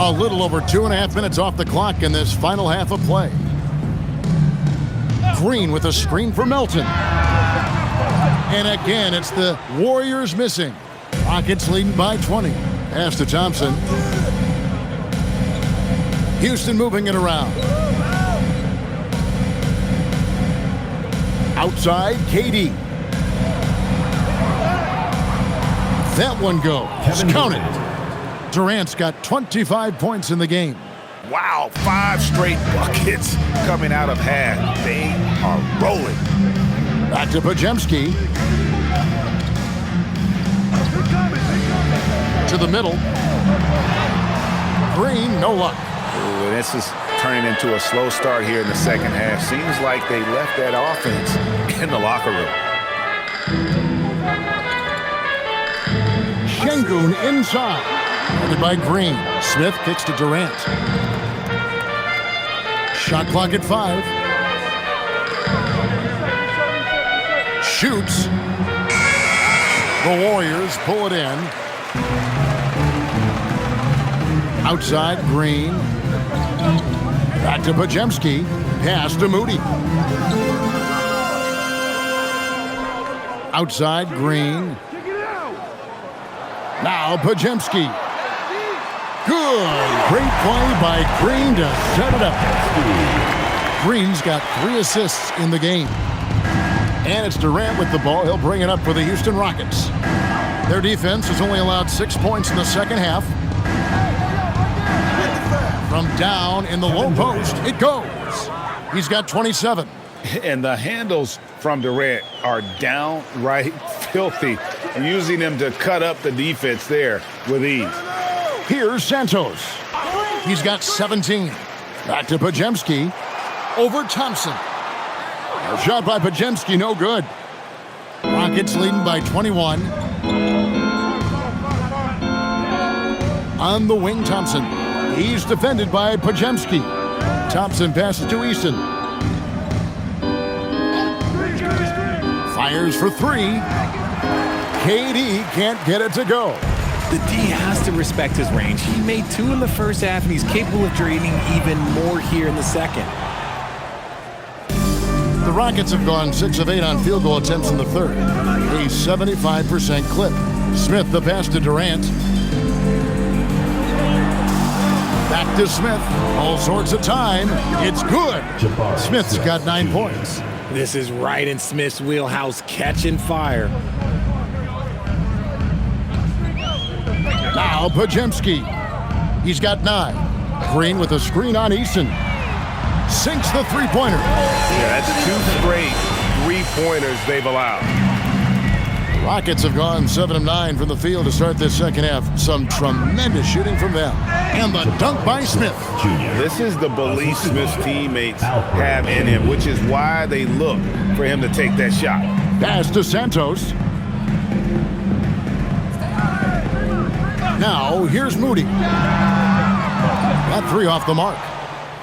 Speaker 2: A little over 2.5 minutes off the clock in this final half of play. Green with a screen for Melton. And again, it's the Warriors missing. Rockets leading by 20. Pass to Thompson. Houston moving it around. Outside, KD. That one goes. Count it. Durant's got 25 points in the game.
Speaker 1: Wow, 5 straight buckets coming out of half. They are rolling.
Speaker 2: Back to Podziemski. To the middle. Green, no luck.
Speaker 1: Ooh, and this is turning into a slow start here in the second half. Seems like they left that offense in the locker room.
Speaker 2: Şengün inside. Guarded by Green. Smith kicks to Durant. Shot clock at 5. Shoots. The Warriors pull it in. Outside, Green. Back to Podziemski. Pass to Moody. Outside, Green. Now Podziemski. Good. Great play by Green to set it up. Green's got 3 assists in the game. And it's Durant with the ball. He'll bring it up for the Houston Rockets. Their defense has only allowed 6 points in the second half. From down in the low post, it goes. He's got 27.
Speaker 1: And the handles from Durant are downright filthy, using him to cut up the defense there with ease.
Speaker 2: Here's Santos. He's got 17. Back to Podziemski. Over Thompson. A shot by Podziemski, no good. Rockets leading by 21. On the wing, Thompson. He's defended by Podziemski. Thompson passes to Eason. Fires for three. KD can't get it to go.
Speaker 3: The D has to respect his range. He made 2 in the first half, and he's capable of draining even more here in the second.
Speaker 2: The Rockets have gone 6 of 8 on field goal attempts in the third. A 75% clip. Smith the pass to Durant. Back to Smith. All sorts of time. It's good. Smith's got 9 points.
Speaker 3: This is right in Smith's wheelhouse, catching fire.
Speaker 2: Now Podziemski. He's got 9. Green with a screen on Eason. Sinks the three-pointer.
Speaker 1: Yeah, that's 2 straight three-pointers they've allowed.
Speaker 2: The Rockets have gone 7 of 9 from the field to start this second half. Some tremendous shooting from them. And the dunk by Smith.
Speaker 1: This is the belief Smith's teammates have in him, which is why they look for him to take that shot.
Speaker 2: Pass to Santos. Now, here's Moody. That 3 off the mark.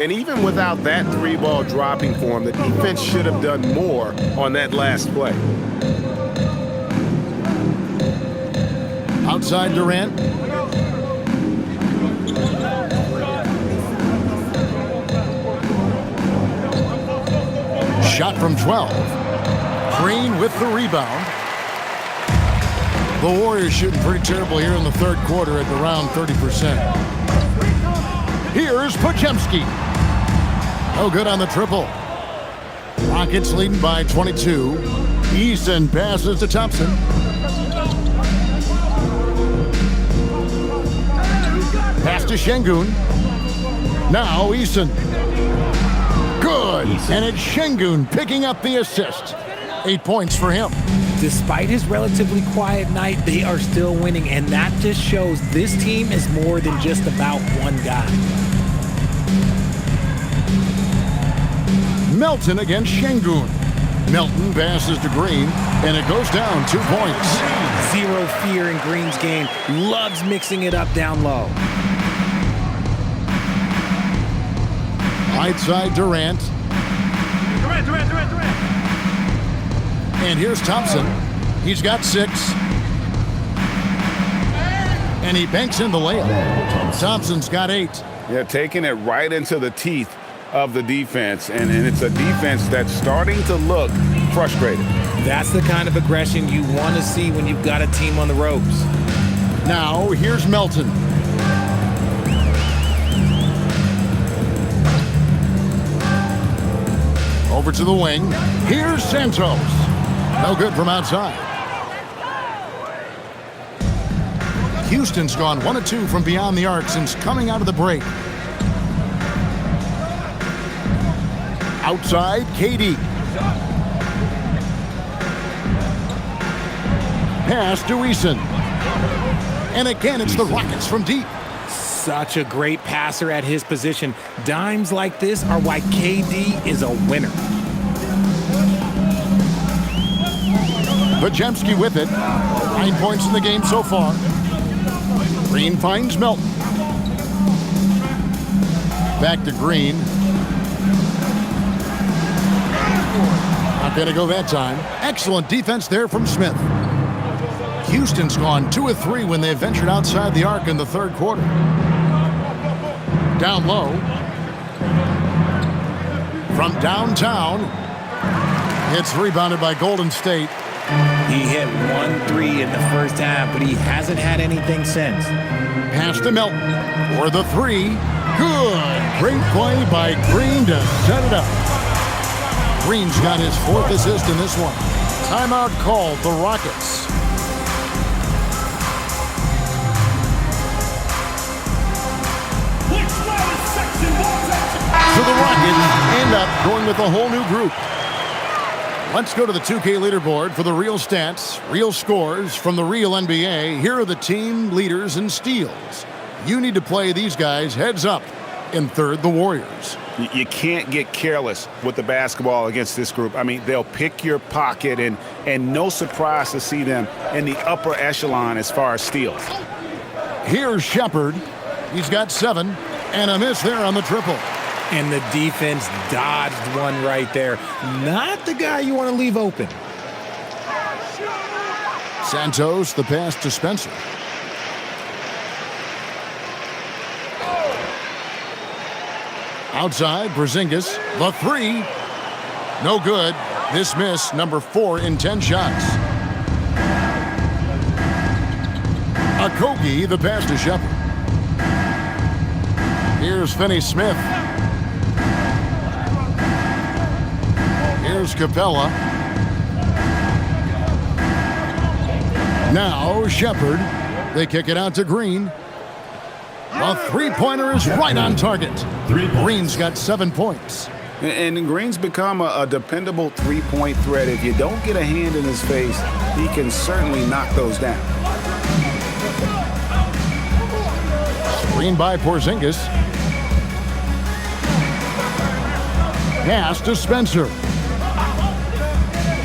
Speaker 1: And even without that 3-ball dropping for him, the defense should have done more on that last play.
Speaker 2: Outside Durant. Shot from 12. Green with the rebound. The Warriors shooting pretty terrible here in the third quarter at around 30%. Here's Podziemski. No good on the triple. Rockets leading by 22. Eason passes to Thompson. Pass to Şengün. Now Eason. Good. And it's Şengün picking up the assist. 8 points for him.
Speaker 3: Despite his relatively quiet night, they are still winning, and that just shows this team is more than just about one guy.
Speaker 2: Melton against Şengün. Melton passes to Green, and it goes down 2 points.
Speaker 3: Zero fear in Green's game. Loves mixing it up down low.
Speaker 2: Right side Durant. And here's Thompson. He's got 6. And he banks in the layup. Thompson's got 8.
Speaker 1: Yeah, taking it right into the teeth of the defense. And it's a defense that's starting to look frustrated.
Speaker 3: That's the kind of aggression you want to see when you've got a team on the ropes.
Speaker 2: Now, here's Melton. Over to the wing. Here's Santos. No good from outside. Houston's gone 1 of 2 from beyond the arc since coming out of the break. Outside, KD. Pass to Eason. And again, it's the Rockets from deep.
Speaker 3: Such a great passer at his position. Dimes like this are why KD is a winner.
Speaker 2: Podziemski with it. 9 points in the game so far. Green finds Melton. Back to Green. Not going to go that time. Excellent defense there from Smith. Houston's gone 2 of 3 when they ventured outside the arc in the third quarter. Down low. From downtown. It's rebounded by Golden State.
Speaker 3: He hit 1-3 in the first half, but he hasn't had anything since.
Speaker 2: Pass to Melton for the 3. Good. Great play by Green to set it up. Green's got his 4th assist in this one. Timeout called the Rockets. So the Rockets end up going with a whole new group. Let's go to the 2K leaderboard for the real stats, real scores from the real NBA. Here are the team leaders in steals. You need to play these guys heads up. In third, the Warriors.
Speaker 1: You can't get careless with the basketball against this group. I mean, they'll pick your pocket, and no surprise to see them in the upper echelon as far as steals.
Speaker 2: Here's Shepherd. He's got 7, and a miss there on the triple.
Speaker 3: And the defense dodged one right there. Not the guy you want to leave open.
Speaker 2: Santos, the pass to Spencer. Outside, Porzingis, the 3. No good. This miss, number 4 in 10 shots. Okogie, the pass to Shepherd. Here's Finney-Smith. Here's Capella. Now Shepherd. They kick it out to Green. A three-pointer is right on target. Green's got 7 points.
Speaker 1: And Green's become a dependable three-point threat. If you don't get a hand in his face, he can certainly knock those down.
Speaker 2: Screen by Porzingis. Pass to Spencer.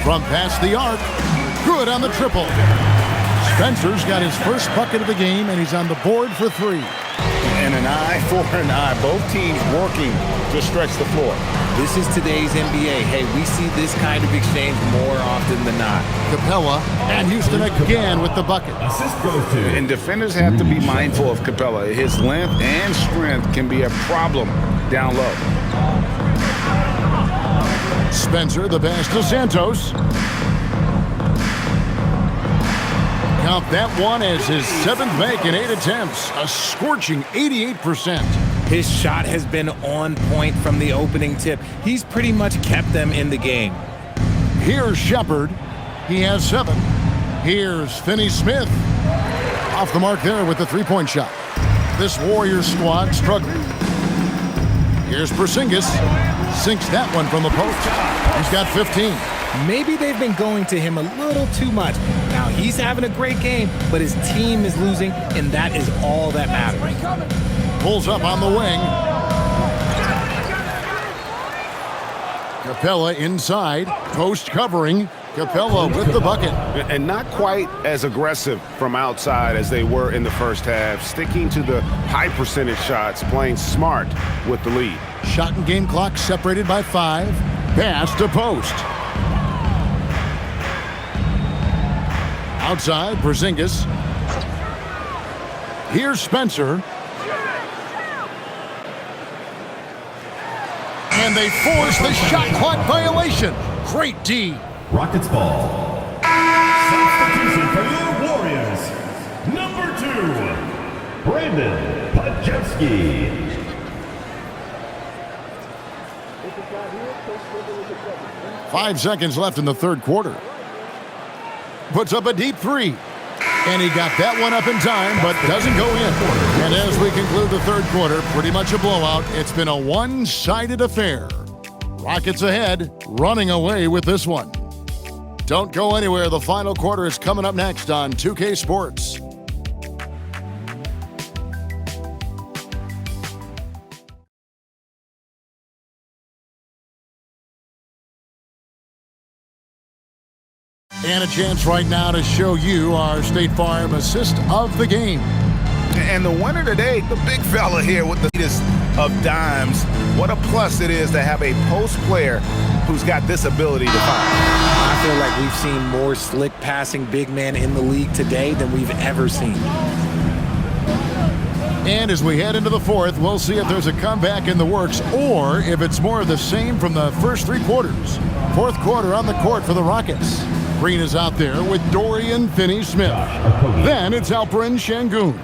Speaker 2: From past the arc. Good on the triple. Spencer's got his first bucket of the game, and he's on the board for 3.
Speaker 1: And an eye for an eye. Both teams working to stretch the floor.
Speaker 3: This is today's NBA. Hey, we see this kind of exchange more often than not.
Speaker 2: Capella and Houston again with the bucket.
Speaker 5: Assist goes to.
Speaker 1: And defenders have to be mindful of Capella. His length and strength can be a problem down low.
Speaker 2: Spencer, the pass to Santos. Count that one as his 7th make in 8 attempts. A scorching 88%.
Speaker 3: His shot has been on point from the opening tip. He's pretty much kept them in the game.
Speaker 2: Here's Shepherd. He has 7. Here's Finney-Smith. Off the mark there with the three-point shot. This Warriors squad struggling. Here's Porzingis. Sinks that one from the post. He's got 15.
Speaker 3: Maybe they've been going to him a little too much. Now, he's having a great game, but his team is losing, and that is all that matters.
Speaker 2: Pulls up on the wing. Capella inside. Post covering. Capella with the bucket.
Speaker 1: And not quite as aggressive from outside as they were in the first half. Sticking to the high percentage shots, playing smart with the lead.
Speaker 2: Shot and game clock separated by 5. Pass to post. Outside, Porzingis. Here's Spencer. And they force the shot clock violation. Great D.
Speaker 5: Rockets ball. Substitution for your Warriors. Number 2, Brandon Podjewski.
Speaker 2: Five seconds left in the third quarter. Puts up a deep 3. And he got that one up in time, but doesn't go in. And as we conclude the third quarter, pretty much a blowout. It's been a one-sided affair. Rockets ahead, running away with this one. Don't go anywhere. The final quarter is coming up next on 2K Sports. And a chance right now to show you our State Farm assist of the game.
Speaker 1: And the winner today, the big fella here with the latest of dimes. What a plus it is to have a post player who's got this ability to find.
Speaker 3: I feel like we've seen more slick passing big men in the league today than we've ever seen.
Speaker 2: And as we head into the fourth, we'll see if there's a comeback in the works or if it's more of the same from the first 3 quarters. Fourth quarter on the court for the Rockets. Green is out there with Dorian Finney-Smith. Then it's Alperen Şengün.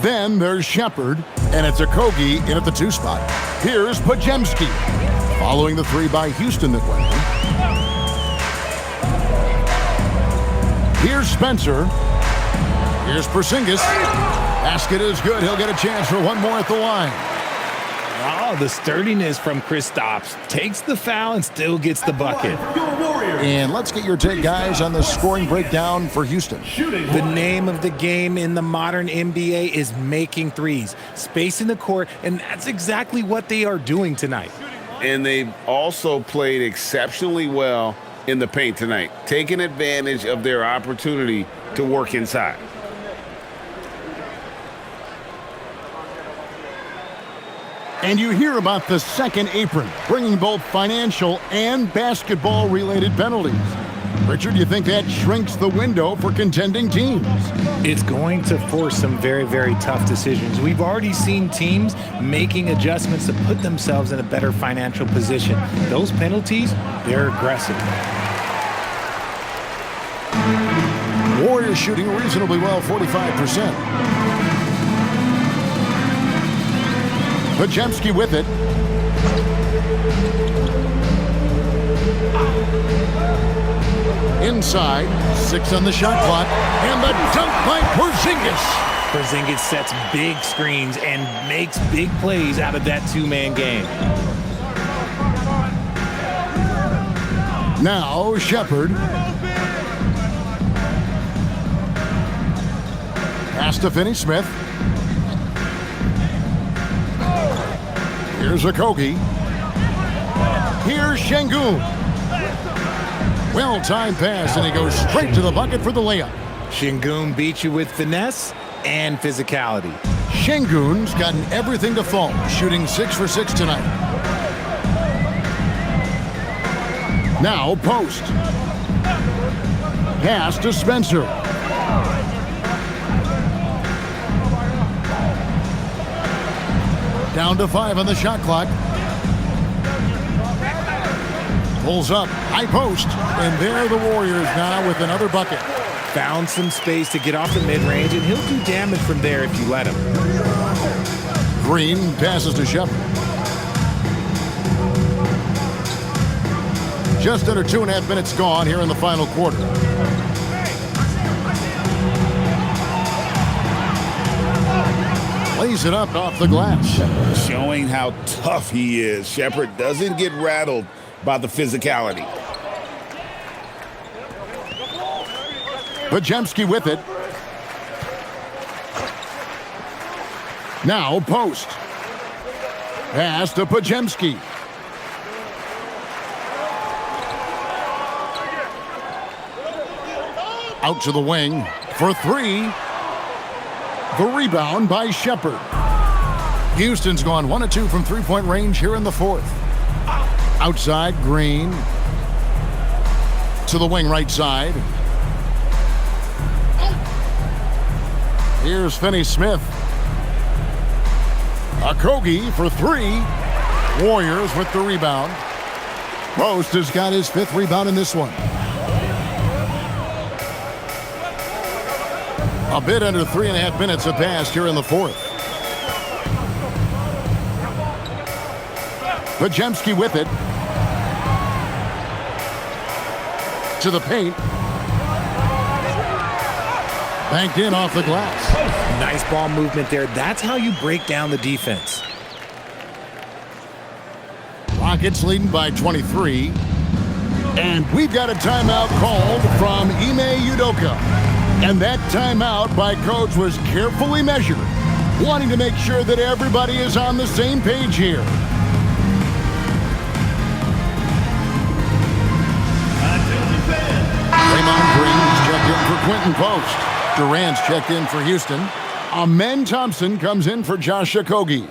Speaker 2: Then there's Shepherd, and it's Okogie in at the 2 spot. Here's Podziemski, following the 3 by Houston that way. Here's Spencer. Here's Porzingis. Basket is good. He'll get a chance for one more at the line.
Speaker 3: Oh, the sturdiness from Kristaps. Takes the foul and still gets the bucket.
Speaker 2: And let's get your take, guys, on the scoring breakdown for Houston.
Speaker 3: The name of the game in the modern NBA is making threes, spacing the court, and that's exactly what they are doing tonight.
Speaker 6: And they've also played exceptionally well in the paint tonight, taking advantage of their opportunity to work inside.
Speaker 2: And you hear about the second apron, bringing both financial and basketball-related penalties. Richard, do you think that shrinks the window for contending teams?
Speaker 3: It's going to force some very, very tough decisions. We've already seen teams making adjustments to put themselves in a better financial position. Those penalties, they're aggressive.
Speaker 2: Warriors shooting reasonably well, 45%. Podziemski with it. Inside, 6 on the shot clock, and the dunk by Porzingis.
Speaker 3: Porzingis sets big screens and makes big plays out of that two-man game.
Speaker 2: Now Shepherd. Pass to Finney-Smith. Here's Okogie. Here's Şengün. Well-timed pass, and he goes straight to the bucket for the layup.
Speaker 3: Şengün beats you with finesse and physicality.
Speaker 2: Şengün's gotten everything to fall, shooting 6 for 6 tonight. Now post. Pass to Spencer. Down to 5 on the shot clock. Pulls up, high post, and there are the Warriors now with another bucket.
Speaker 3: Found some space to get off the mid-range, and he'll do damage from there if you let him.
Speaker 2: Green passes to Shepherd. Just under 2.5 minutes gone here in the final quarter. Lays it up off the glass.
Speaker 6: Showing how tough he is. Shepherd doesn't get rattled by the physicality.
Speaker 2: Podziemski with it. Now post. Pass to Podziemski. Out to the wing for 3. The rebound by Shepherd. Houston's gone 1 of 2 from three-point range here in the fourth. Outside, Green. To the wing right side. Here's Finney-Smith. Okogie for 3. Warriors with the rebound. Post has got his 5th rebound in this one. A bit under 3.5 minutes have passed here in the fourth. Podziemski with it. To the paint. Banked in off the glass.
Speaker 3: Nice ball movement there. That's how you break down the defense.
Speaker 2: Rockets leading by 23. And we've got a timeout called from Ime Udoka. And that timeout by coach was carefully measured, wanting to make sure that everybody is on the same page here. Draymond Green's checked in for Quentin Post. Durant's checked in for Houston. Amen Thompson comes in for Josh Okogie.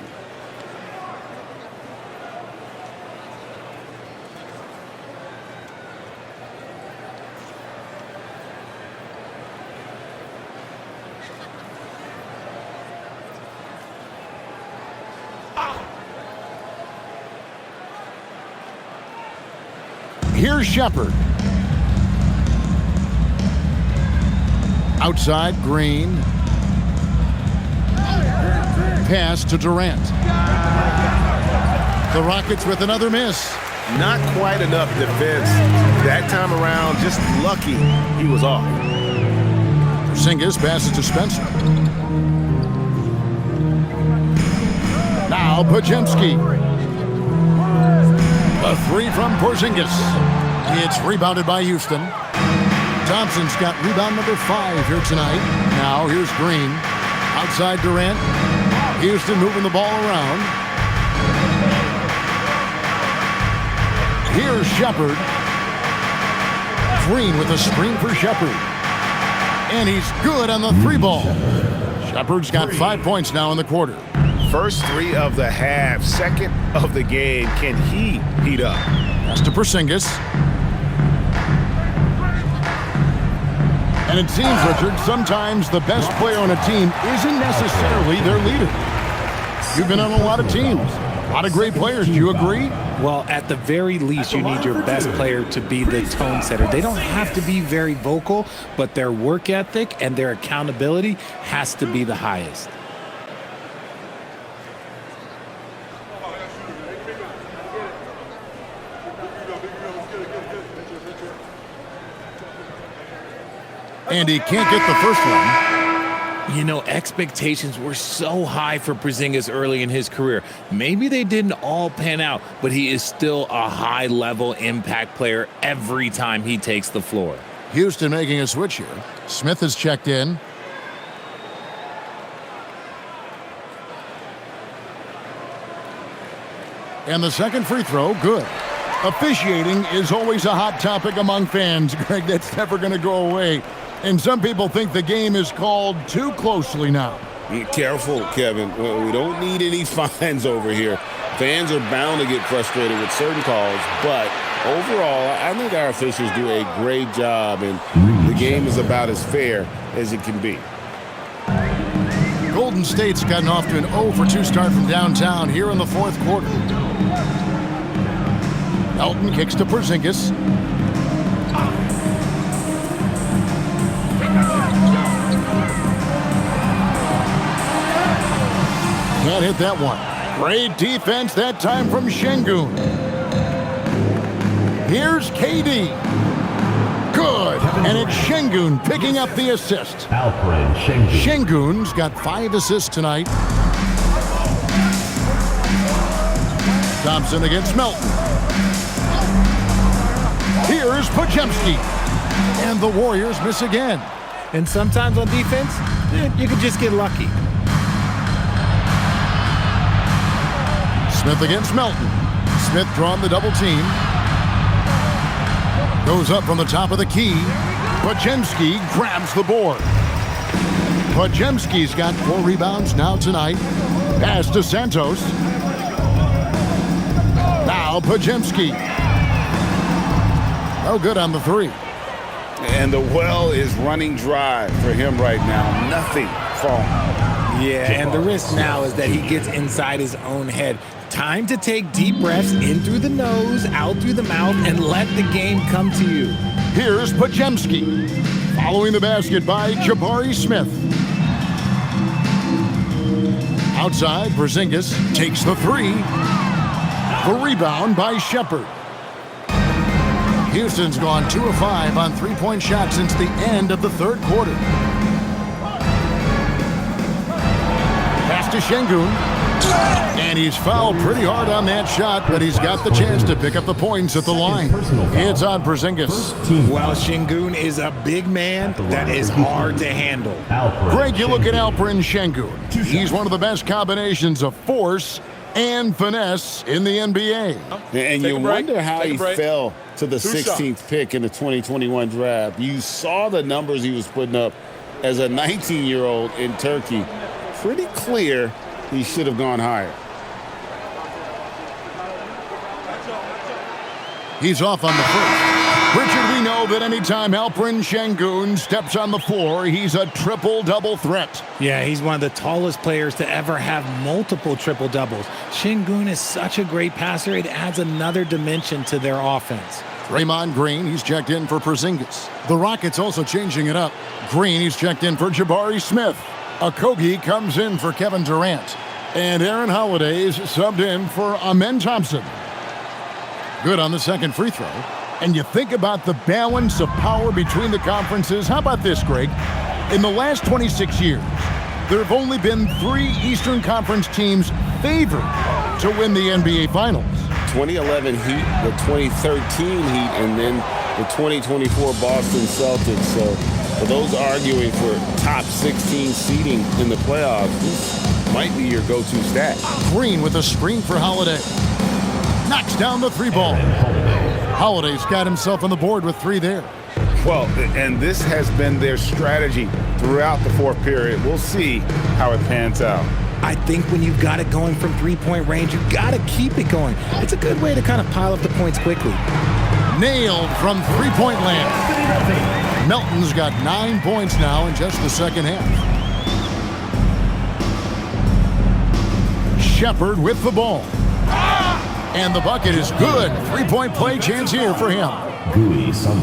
Speaker 2: Here's Shepherd. Outside, Green. Pass to Durant. The Rockets with another miss.
Speaker 6: Not quite enough defense. That time around, just lucky he was off.
Speaker 2: Porzingis passes to Spencer. Now Now Podziemski. A three from Porzingis. It's rebounded by Houston. Thompson's got rebound number 5 here tonight. Now here's Green. Outside Durant. Houston moving the ball around. Here's Shepard. Green with a screen for Shepard. And he's good on the 3-ball. Shepard's got 5 points now in the quarter.
Speaker 1: First 3 of the half, second of the game. Can he heat up?
Speaker 2: Pass to Porzingis. And it seems, Richard, sometimes the best player on a team isn't necessarily their leader. You've been on a lot of teams, a lot of great players. Do you agree?
Speaker 3: Well, at the very least, you need your best player to be the tone setter. They don't have to be very vocal, but their work ethic and their accountability has to be the highest.
Speaker 2: And he can't get the first one.
Speaker 3: You know, expectations were so high for Porzingis early in his career. Maybe they didn't all pan out, but he is still a high-level impact player every time he takes the floor.
Speaker 2: Houston making a switch here. Smith has checked in. And the second free throw, good. Officiating is always a hot topic among fans, Greg. That's never going to go away. And some people think the game is called too closely now.
Speaker 6: Be careful, Kevin. We don't need any fines over here. Fans are bound to get frustrated with certain calls, but overall, I think our officials do a great job, and the game is about as fair as it can be.
Speaker 2: Golden State's gotten off to an 0-for-2 start from downtown here in the fourth quarter. Elton kicks to Porzingis. Can't hit that one. Great defense that time from Şengün. Here's KD. Good. And it's Şengün picking up the assist. Şengün's got 5 assists tonight. Thompson against Melton. Here's Podziemski. And the Warriors miss again.
Speaker 3: And sometimes on defense, you can just get lucky.
Speaker 2: Smith against Melton. Smith drawing the double team. Goes up from the top of the key. Podziemski grabs the board. Podziemski's got 4 rebounds now tonight. Pass to Santos. Now Podziemski. No good on the 3.
Speaker 1: And the well is running dry for him right now. Nothing falling.
Speaker 3: Yeah, and the risk now is that he gets inside his own head. Time to take deep breaths in through the nose, out through the mouth, and let the game come to you.
Speaker 2: Here's Podziemski. Following the basket by Jabari Smith. Outside, Porzingis takes the 3. The rebound by Shepard. Houston's gone 2 of 5 on 3-point shots since the end of the third quarter. Pass to Şengün. And he's fouled pretty hard on that shot, but he's got the chance to pick up the points at the line. It's on Porzingis.
Speaker 3: Well, Şengün is a big man that is hard to handle.
Speaker 2: Greg, you look at Alperen Şengün. He's one of the best combinations of force and finesse in the NBA.
Speaker 6: And you wonder how he fell to the 16th pick in the 2021 draft. You saw the numbers he was putting up as a 19-year-old in Turkey. Pretty clear he should have gone higher.
Speaker 2: He's off on the first. Richard, we know that anytime Alperen Şengün steps on the floor, he's a triple-double threat.
Speaker 3: Yeah, he's one of the tallest players to ever have multiple triple-doubles. Şengün is such a great passer, it adds another dimension to their offense.
Speaker 2: Draymond Green, he's checked in for Porzingis. The Rockets also changing it up. Green, he's checked in for Jabari Smith. Okogie comes in for Kevin Durant. And Aaron Holiday's subbed in for Amen Thompson. Good on the second free throw. And you think about the balance of power between the conferences. How about this, Greg? In the last 26 years, there have only been 3 Eastern Conference teams favored to win the NBA Finals.
Speaker 6: 2011 Heat, the 2013 Heat, and then the 2024 Boston Celtics. So for those arguing for top 16 seeding in the playoffs, this might be your go-to stat.
Speaker 2: Green with a screen for Holiday. Knocks down the three ball. Holiday's got himself on the board with 3 there.
Speaker 1: Well, and this has been their strategy throughout the fourth period. We'll see how it pans out.
Speaker 3: I think when you've got it going from three-point range, you got to keep it going. It's a good way to kind of pile up the points quickly.
Speaker 2: Nailed from three-point land. Melton's got 9 points now in just the second half. Shepard with the ball. And the bucket is good. Three-point play chance here for him.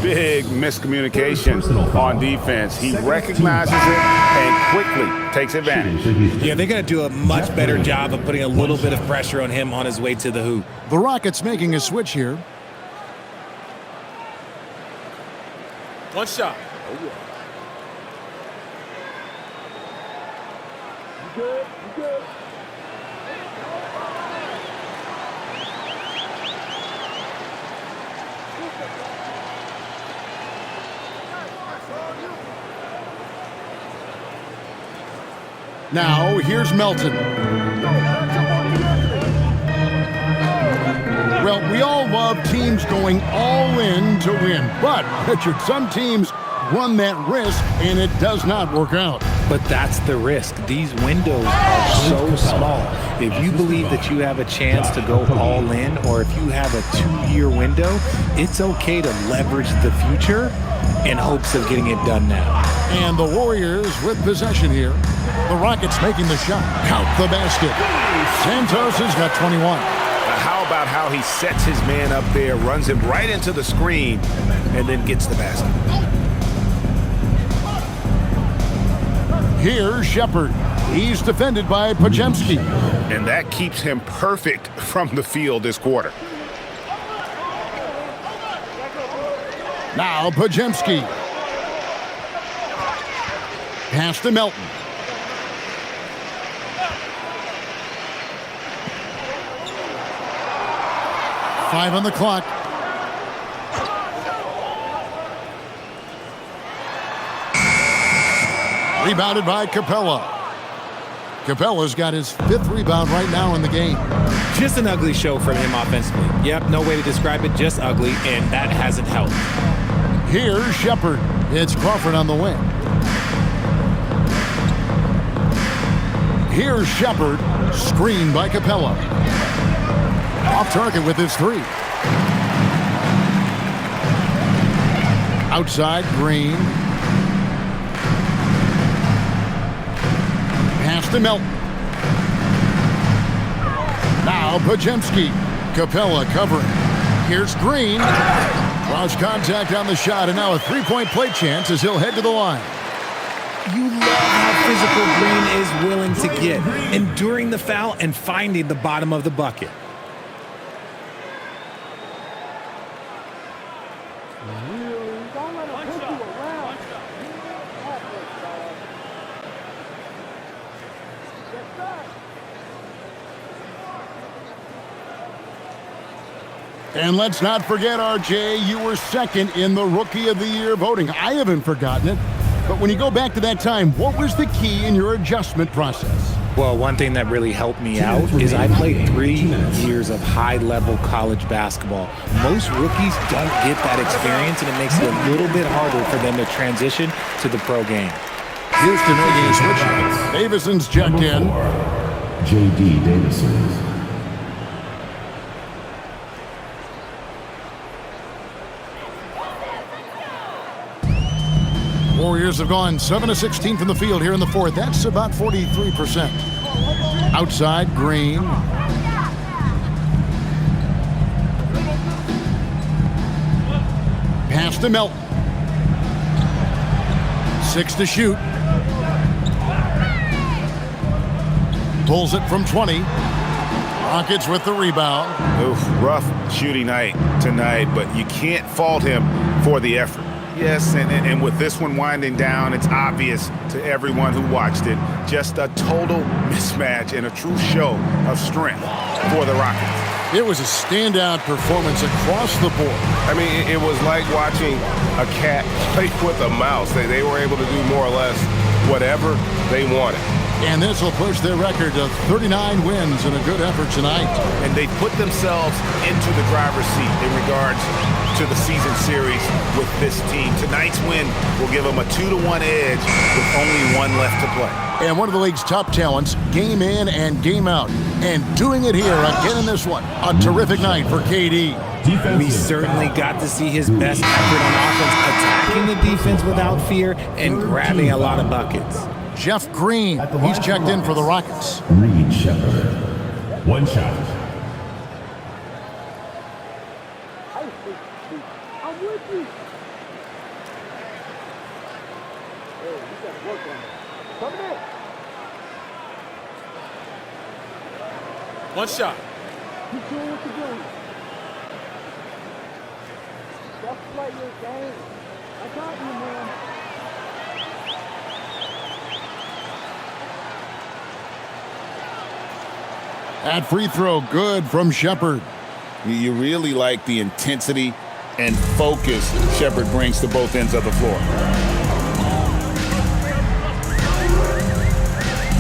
Speaker 1: Big miscommunication on defense. He recognizes it and quickly takes advantage.
Speaker 3: Yeah, they're going to do a much better job of putting a little bit of pressure on him on his way to the hoop.
Speaker 2: The Rockets making a switch here.
Speaker 3: One shot.
Speaker 2: Now, here's Melton. Well, we all love teams going all in to win. But, Richard, some teams run that risk, and it does not work out.
Speaker 3: But that's the risk. These windows are so small. If you believe that you have a chance to go all in, or if you have a 2-year window, it's okay to leverage the future in hopes of getting it done now.
Speaker 2: And the Warriors with possession here. The Rockets making the shot. Count the basket. Santos has got 21.
Speaker 1: How about how he sets his man up there, runs him right into the screen, and then gets the basket.
Speaker 2: Here's Shepard. He's defended by Podziemski.
Speaker 1: And that keeps him perfect from the field this quarter.
Speaker 2: Now Podziemski. Pass to Melton. Five on the clock. Rebounded by Capella. Capella's got his 5th rebound right now in the game.
Speaker 3: Just an ugly show from him offensively. Yep, no way to describe it, just ugly, and that hasn't helped.
Speaker 2: Here's Shepard. It's Crawford on the wing. Here's Shepard. Screened by Capella. Off target with his 3. Outside, Green. Pass to Melton. Now Podziemski. Capella covering. Here's Green. Lost contact on the shot, and now a 3-point play chance as he'll head to the line.
Speaker 3: You love how physical Green is willing to get, enduring the foul and finding the bottom of the bucket.
Speaker 2: And let's not forget, RJ, you were second in the Rookie of the Year voting. I haven't forgotten it. But when you go back to that time, what was the key in your adjustment process?
Speaker 3: Well, one thing that really helped me out is I played 3 years of high-level college basketball. Most rookies don't get that experience, and it makes it a little bit harder for them to transition to the pro game.
Speaker 2: Houston making a switch. Davison's checked in.
Speaker 5: J.D. Davison.
Speaker 2: Warriors have gone 7 of 16 from the field here in the 4th. That's about 43%. Outside, Green. Pass to Melton. 6 to shoot. Pulls it from 20. Rockets with the rebound.
Speaker 1: Oof, rough shooting night tonight, but you can't fault him for the effort. Yes, and with this one winding down, it's obvious to everyone who watched it. Just a total mismatch and a true show of strength for the Rockets.
Speaker 2: It was a standout performance across the board.
Speaker 6: I mean, it was like watching a cat play with a mouse. They were able to do more or less whatever they wanted.
Speaker 2: And this will push their record to 39 wins in a good effort tonight.
Speaker 1: And they put themselves into the driver's seat in regards to the season series with this team. Tonight's win will give them a 2-1 edge with only one left to play.
Speaker 2: And one of the league's top talents, game in and game out. And doing it here again in this one. A terrific night for KD.
Speaker 3: We certainly got to see his best effort on offense, attacking the defense without fear and grabbing a lot of buckets.
Speaker 2: Jeff Green, he's checked in for the Rockets.
Speaker 5: Reed Shepard. One shot.
Speaker 8: One shot.
Speaker 2: That free throw, good from Shepard.
Speaker 1: You really like the intensity and focus Shepard brings to both ends of the floor.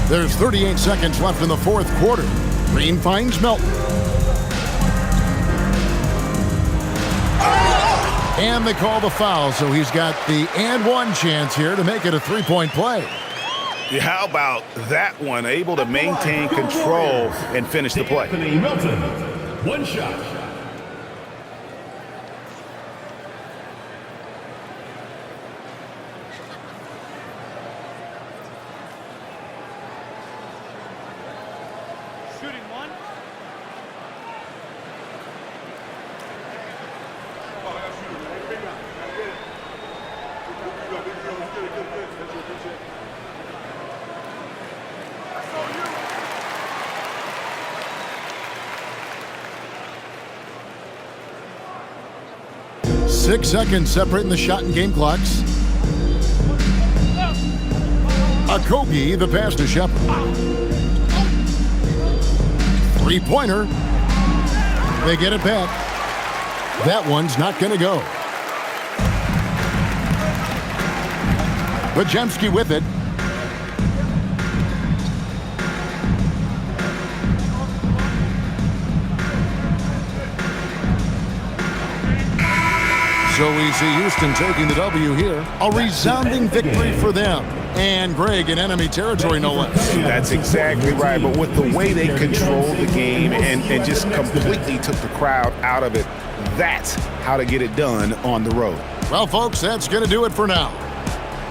Speaker 2: There's 38 seconds left in the fourth quarter. Green finds Melton. And they call the foul, so he's got the and one chance here to make it a three-point play.
Speaker 1: Yeah, how about that one? Able to maintain control and finish the play.
Speaker 5: Anthony Melton. One shot.
Speaker 9: Shooting one.
Speaker 2: Six seconds separating the shot and game clocks. Okogie, the pass to Shepard. Three-pointer. They get it back. That one's not going to go. Bajemski with it. So we see Houston taking the W here. A resounding victory for them. And Greg in enemy territory, no less.
Speaker 1: That's exactly right. But with the way they controlled the game and just completely took the crowd out of it, that's how to get it done on the road.
Speaker 2: Well, folks, that's going to do it for now.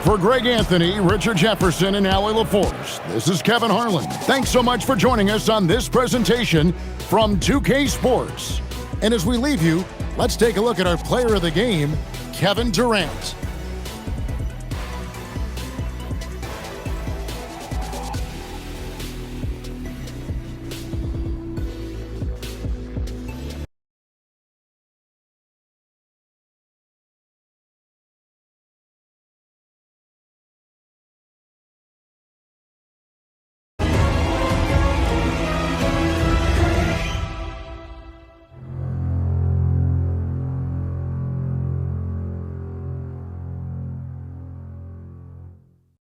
Speaker 2: For Greg Anthony, Richard Jefferson, and Howie LaForce, this is Kevin Harlan. Thanks so much for joining us on this presentation from 2K Sports. And as we leave you, let's take a look at our player of the game, Kevin Durant.